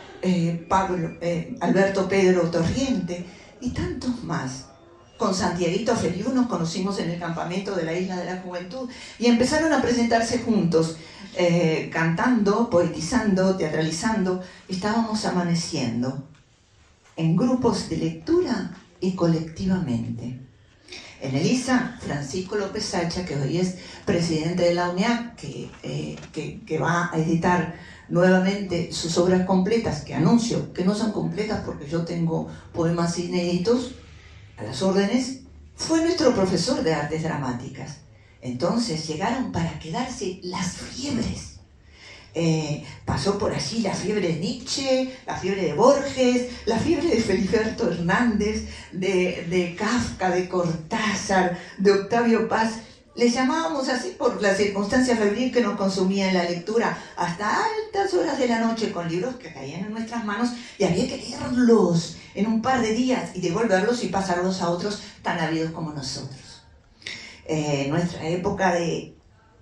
Alberto Pedro Torriente y tantos más. Con Santiaguito Feliú nos conocimos en el campamento de la Isla de la Juventud y empezaron a presentarse juntos, cantando, poetizando, teatralizando. Estábamos amaneciendo en grupos de lectura y colectivamente. En el ISA, Francisco López Sacha, que hoy es presidente de la UNEAC, que va a editar nuevamente sus obras completas, que anuncio que no son completas porque yo tengo poemas inéditos a las órdenes, fue nuestro profesor de artes dramáticas. Entonces llegaron para quedarse las fiebres. Pasó por allí la fiebre de Nietzsche, la fiebre de Borges, la fiebre de Feliberto Hernández, de Kafka, de Cortázar, de Octavio Paz. Les llamábamos así por la circunstancia febril que nos consumía en la lectura hasta altas horas de la noche, con libros que caían en nuestras manos y había que leerlos en un par de días y devolverlos y pasarlos a otros tan ávidos como nosotros. Nuestra época de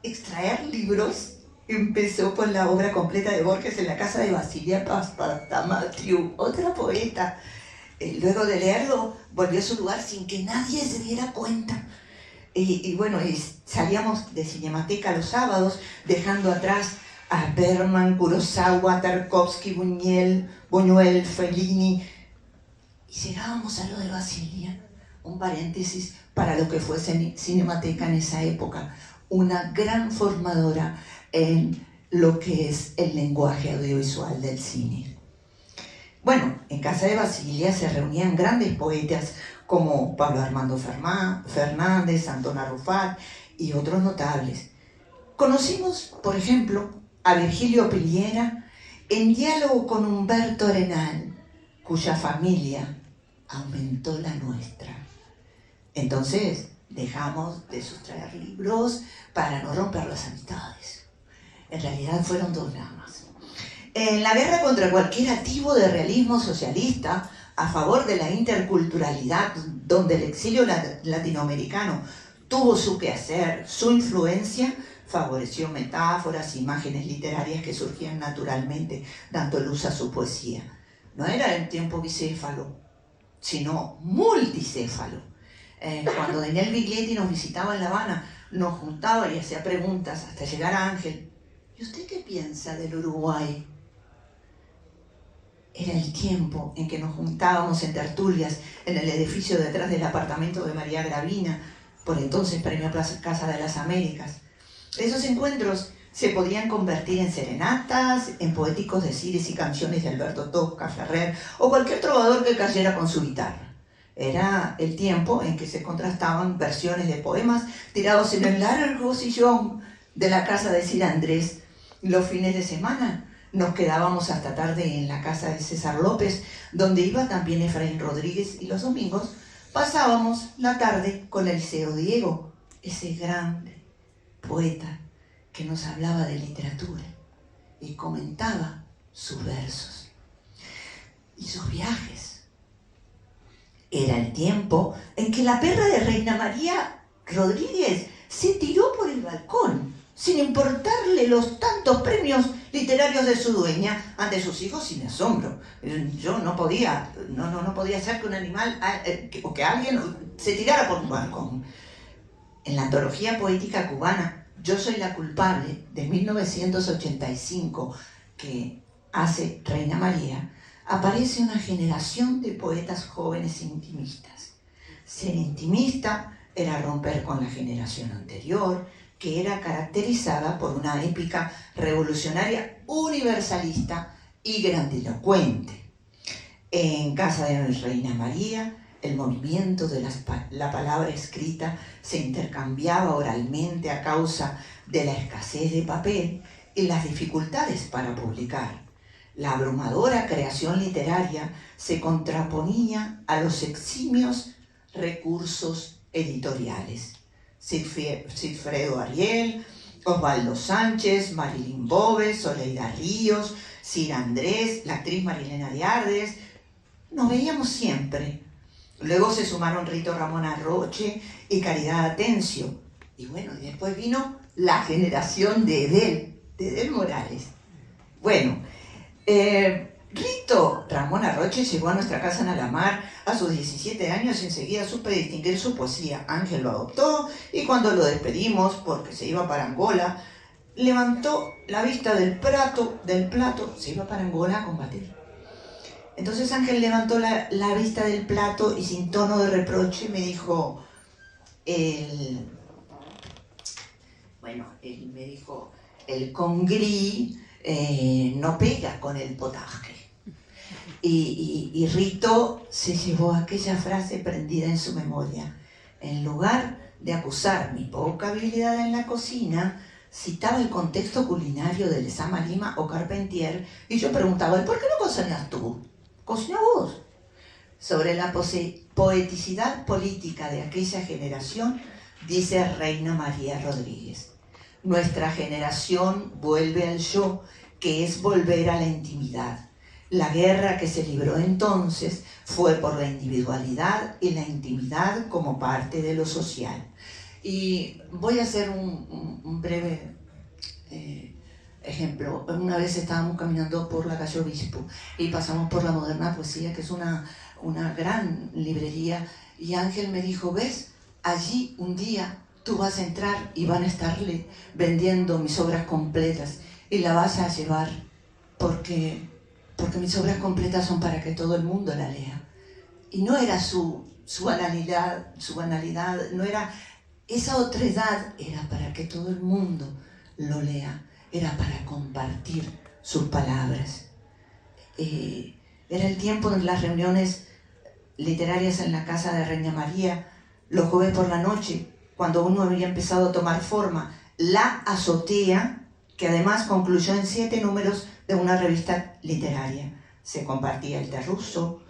extraer libros empezó con la obra completa de Borges en la casa de Basilia Paspartamathieu, otra poeta. Luego de leerlo, volvió a su lugar sin que nadie se diera cuenta. Y salíamos de Cinemateca los sábados, dejando atrás a Bergman, Kurosawa, Tarkovsky, Buñuel, Fellini. Y llegábamos a lo de Basilia, un paréntesis para lo que fue Cinemateca en esa época, una gran formadora en lo que es el lenguaje audiovisual del cine. Bueno, en casa de Basilia se reunían grandes poetas como Pablo Armando Fernández, Antón Arrufat y otros notables. Conocimos, por ejemplo, a Virgilio Piliera en diálogo con Humberto Arenal, cuya familia aumentó la nuestra. Entonces dejamos de sustraer libros para no romper las amistades. En realidad fueron 2 nada más. En la guerra contra cualquier activo de realismo socialista a favor de la interculturalidad, donde el exilio latinoamericano tuvo su quehacer, su influencia favoreció metáforas, imágenes literarias que surgían naturalmente, dando luz a su poesía. No era el tiempo bicéfalo, sino multicéfalo. Cuando Daniel Biglietti nos visitaba en La Habana, nos juntaba y hacía preguntas hasta llegar a Ángel. ¿Y usted qué piensa del Uruguay? Era el tiempo en que nos juntábamos en tertulias en el edificio detrás del apartamento de María Gravina, por entonces Premio Casa de las Américas. Esos encuentros se podían convertir en serenatas, en poéticos decires y canciones de Alberto Tosca, Ferrer o cualquier trovador que cayera con su guitarra. Era el tiempo en que se contrastaban versiones de poemas tirados en el largo sillón de la casa de Sir Andrés. Los fines de semana nos quedábamos hasta tarde en la casa de César López, donde iba también Efraín Rodríguez, y los domingos pasábamos la tarde con Eliseo Diego, ese grande poeta que nos hablaba de literatura y comentaba sus versos y sus viajes. Era el tiempo en que la perra de Reina María Rodríguez se tiró por el balcón, sin importarle los tantos premios literarios de su dueña, ante sus hijos sin asombro. Yo no podía hacer que un animal o que alguien se tirara por un balcón. En la antología poética cubana, Yo soy la culpable, de 1985, que hace Reina María, aparece una generación de poetas jóvenes intimistas. Ser intimista era romper con la generación anterior, que era caracterizada por una épica revolucionaria universalista y grandilocuente. En casa de Reina María, el movimiento de la palabra escrita se intercambiaba oralmente a causa de la escasez de papel y las dificultades para publicar. La abrumadora creación literaria se contraponía a los eximios recursos editoriales. Sigfredo Ariel, Osvaldo Sánchez, Marilyn Boves, Soleida Ríos, Cira Andrés, la actriz Marilena Diardes. Nos veíamos siempre. Luego se sumaron Rito Ramón Arroche y Caridad Atencio. Y bueno, y después vino la generación de Edel Morales. Bueno, Rito Ramón Arroche llegó a nuestra casa en Alamar a sus 17 años y enseguida supe distinguir su poesía. Ángel lo adoptó y cuando lo despedimos, porque se iba para Angola, levantó la vista del plato, se iba para Angola a combatir. Entonces Ángel levantó la vista del plato y sin tono de reproche me dijo, él me dijo, el congrí no pega con el potaje. Y Rito se llevó aquella frase prendida en su memoria. En lugar de acusar mi poca habilidad en la cocina, citaba el contexto culinario de Lezama Lima o Carpentier y yo preguntaba, ¿y por qué no cocinas tú? Cocina vos. Sobre la poeticidad política de aquella generación, dice Reina María Rodríguez, nuestra generación vuelve al yo, que es volver a la intimidad. La guerra que se libró entonces fue por la individualidad y la intimidad como parte de lo social. Y voy a hacer un breve ejemplo. Una vez estábamos caminando por la calle Obispo y pasamos por la Moderna Poesía, que es una gran librería, y Ángel me dijo, ¿ves? Allí un día tú vas a entrar y van a estarle vendiendo mis obras completas y la vas a llevar porque mis obras completas son para que todo el mundo la lea. Y no era su banalidad, no era esa otredad, era para que todo el mundo lo lea, era para compartir sus palabras. Era el tiempo de las reuniones literarias en la casa de Reina María, los jueves por la noche, cuando uno había empezado a tomar forma, La Azotea, que además concluyó en 7 números de una revista literaria. Se compartía el de Rousseau,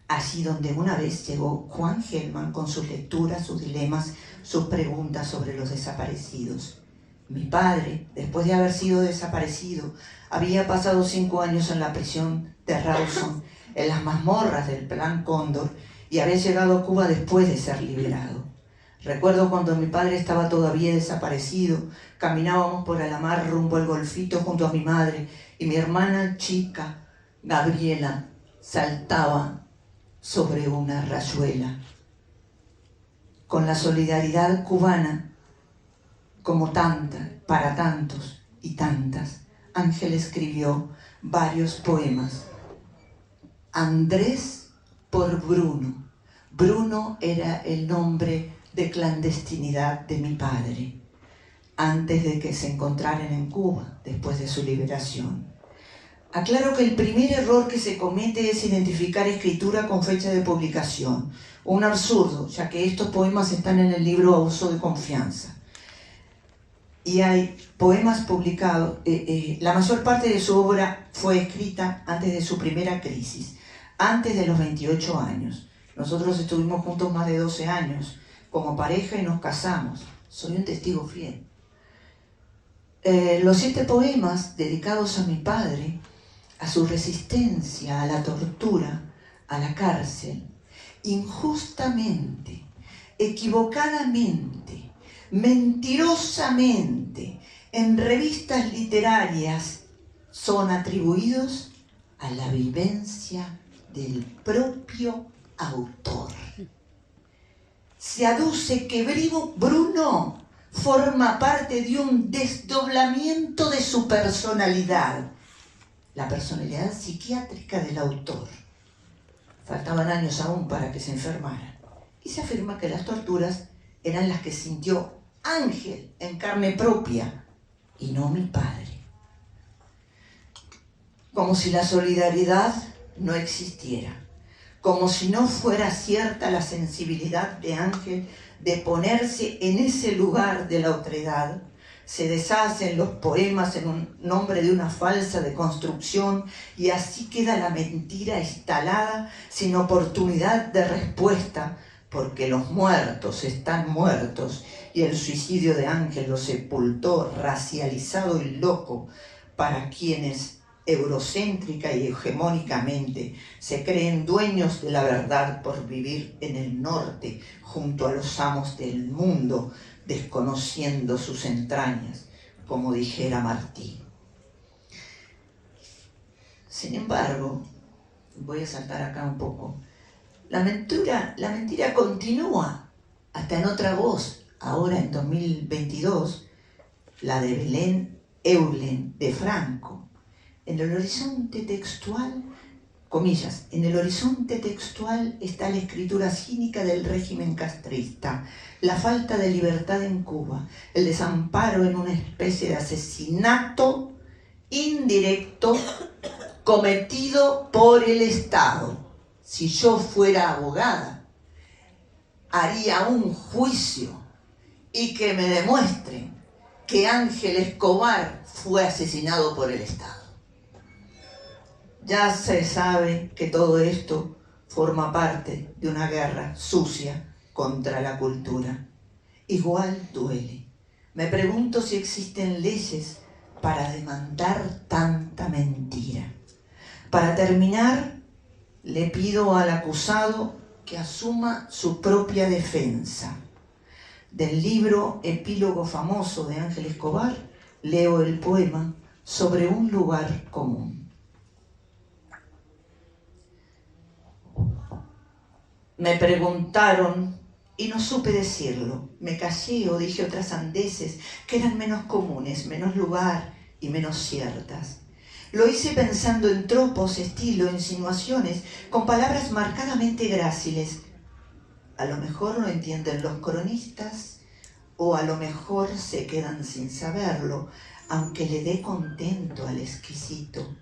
allí donde una vez llegó Juan Gelman con sus lecturas, sus dilemas, sus preguntas sobre los desaparecidos. Mi padre, después de haber sido desaparecido, había pasado 5 años en la prisión de Rawson, en las mazmorras del Plan Cóndor, y había llegado a Cuba después de ser liberado. Recuerdo cuando mi padre estaba todavía desaparecido, caminábamos por Alamar rumbo al Golfito junto a mi madre, y mi hermana chica, Gabriela, saltaba sobre una rayuela. Con la solidaridad cubana, como tanta, para tantos y tantas, Ángel escribió varios poemas. Andrés por Bruno. Bruno era el nombre de clandestinidad de mi padre, antes de que se encontraran en Cuba, después de su liberación. Aclaro que el primer error que se comete es identificar escritura con fecha de publicación, un absurdo, ya que estos poemas están en el libro A Uso de Confianza. Y hay poemas publicados, la mayor parte de su obra fue escrita antes de su primera crisis, antes de los 28 años. Nosotros estuvimos juntos más de 12 años como pareja y nos casamos. Soy un testigo fiel. Los 7 poemas dedicados a mi padre, a su resistencia a la tortura, a la cárcel, injustamente, equivocadamente, mentirosamente, en revistas literarias son atribuidos a la vivencia del propio autor. Se aduce que Bruno forma parte de un desdoblamiento de su personalidad, la personalidad psiquiátrica del autor. Faltaban años aún para que se enfermara. Y se afirma que las torturas eran las que sintió Ángel en carne propia y no mi padre. Como si la solidaridad no existiera, como si no fuera cierta la sensibilidad de Ángel de ponerse en ese lugar de la otredad. Se deshacen los poemas en un nombre de una falsa deconstrucción y así queda la mentira instalada sin oportunidad de respuesta, porque los muertos están muertos y el suicidio de Ángel lo sepultó racializado y loco para quienes eurocéntrica y hegemónicamente se creen dueños de la verdad por vivir en el norte junto a los amos del mundo, desconociendo sus entrañas, como dijera Martí. Sin embargo, voy a saltar acá un poco, la mentira continúa hasta en otra voz, ahora en 2022, la de Belén Eulen de Franco. En el horizonte textual, comillas, en el horizonte textual está la escritura cínica del régimen castrista, la falta de libertad en Cuba, el desamparo en una especie de asesinato indirecto cometido por el Estado. Si yo fuera abogada, haría un juicio y que me demuestren que Ángel Escobar fue asesinado por el Estado. Ya se sabe que todo esto forma parte de una guerra sucia contra la cultura. Igual duele. Me pregunto si existen leyes para demandar tanta mentira. Para terminar, le pido al acusado que asuma su propia defensa. Del libro Epílogo famoso de Ángel Escobar, leo el poema Sobre un lugar común. Me preguntaron y no supe decirlo. Me callé o dije otras sandeces que eran menos comunes, menos lugar y menos ciertas. Lo hice pensando en tropos, estilo, insinuaciones, con palabras marcadamente gráciles. A lo mejor lo entienden los cronistas o a lo mejor se quedan sin saberlo, aunque le dé contento al exquisito.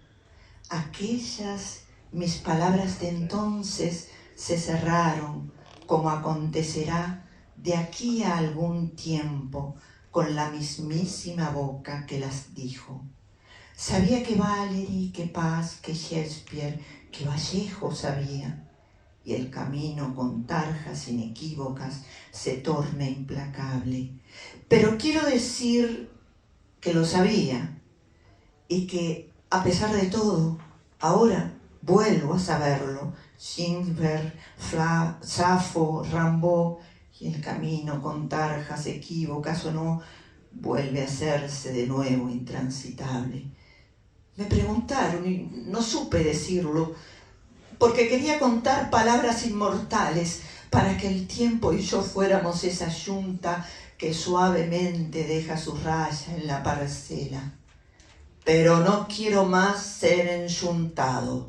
Aquellas mis palabras de entonces se cerraron, como acontecerá de aquí a algún tiempo, con la mismísima boca que las dijo. Sabía que Valery, que Paz, que Shakespeare, que Vallejo sabía, y el camino con tarjas inequívocas se torna implacable. Pero quiero decir que lo sabía, y que, a pesar de todo, ahora vuelvo a saberlo. Schindler, Safo, Rimbaud, y el camino con tarjas equívocas o no, vuelve a hacerse de nuevo intransitable. Me preguntaron y no supe decirlo, porque quería contar palabras inmortales para que el tiempo y yo fuéramos esa yunta que suavemente deja su raya en la parcela. Pero no quiero más ser enyuntado.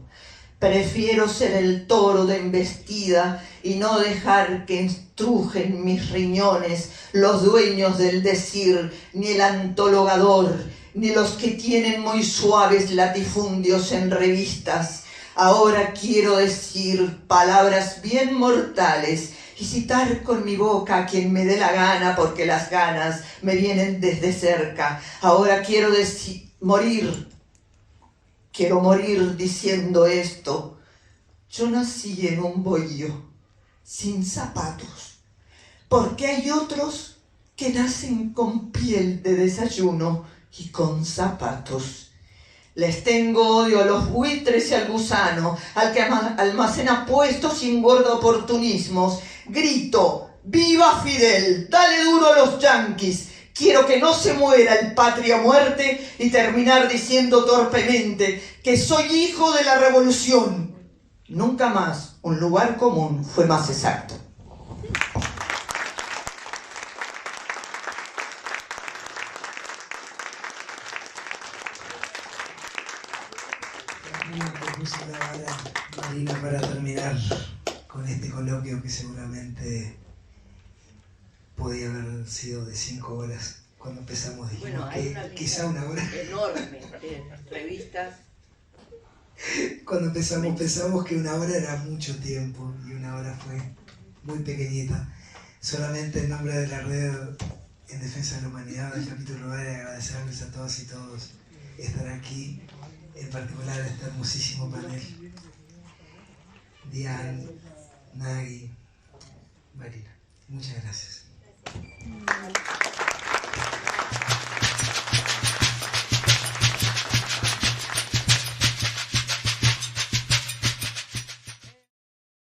Prefiero ser el toro de embestida y no dejar que estrujen mis riñones los dueños del decir, ni el antologador, ni los que tienen muy suaves latifundios en revistas. Ahora quiero decir palabras bien mortales y citar con mi boca a quien me dé la gana, porque las ganas me vienen desde cerca. Ahora quiero morir. Quiero morir diciendo esto. Yo nací en un bohío, sin zapatos, porque hay otros que nacen con piel de desayuno y con zapatos. Les tengo odio a los buitres y al gusano, al que almacena puestos y engorda oportunismos. Grito, ¡viva Fidel! ¡Dale duro a los yanquis! Quiero que no se muera el patria muerte y terminar diciendo torpemente que soy hijo de la revolución. Nunca más un lugar común fue más exacto. Marina, para terminar con este coloquio que seguramente podía haber sido de 5 horas. Cuando empezamos dijimos que quizá una hora. Enorme de revistas. Cuando empezamos pensamos que una hora era mucho tiempo y una hora fue muy pequeñita. Solamente en nombre de la Red en Defensa de la Humanidad del capítulo B, agradecerles a todas y todos estar aquí, en particular a este hermosísimo panel. Diane, Nagui, Marina, muchas gracias.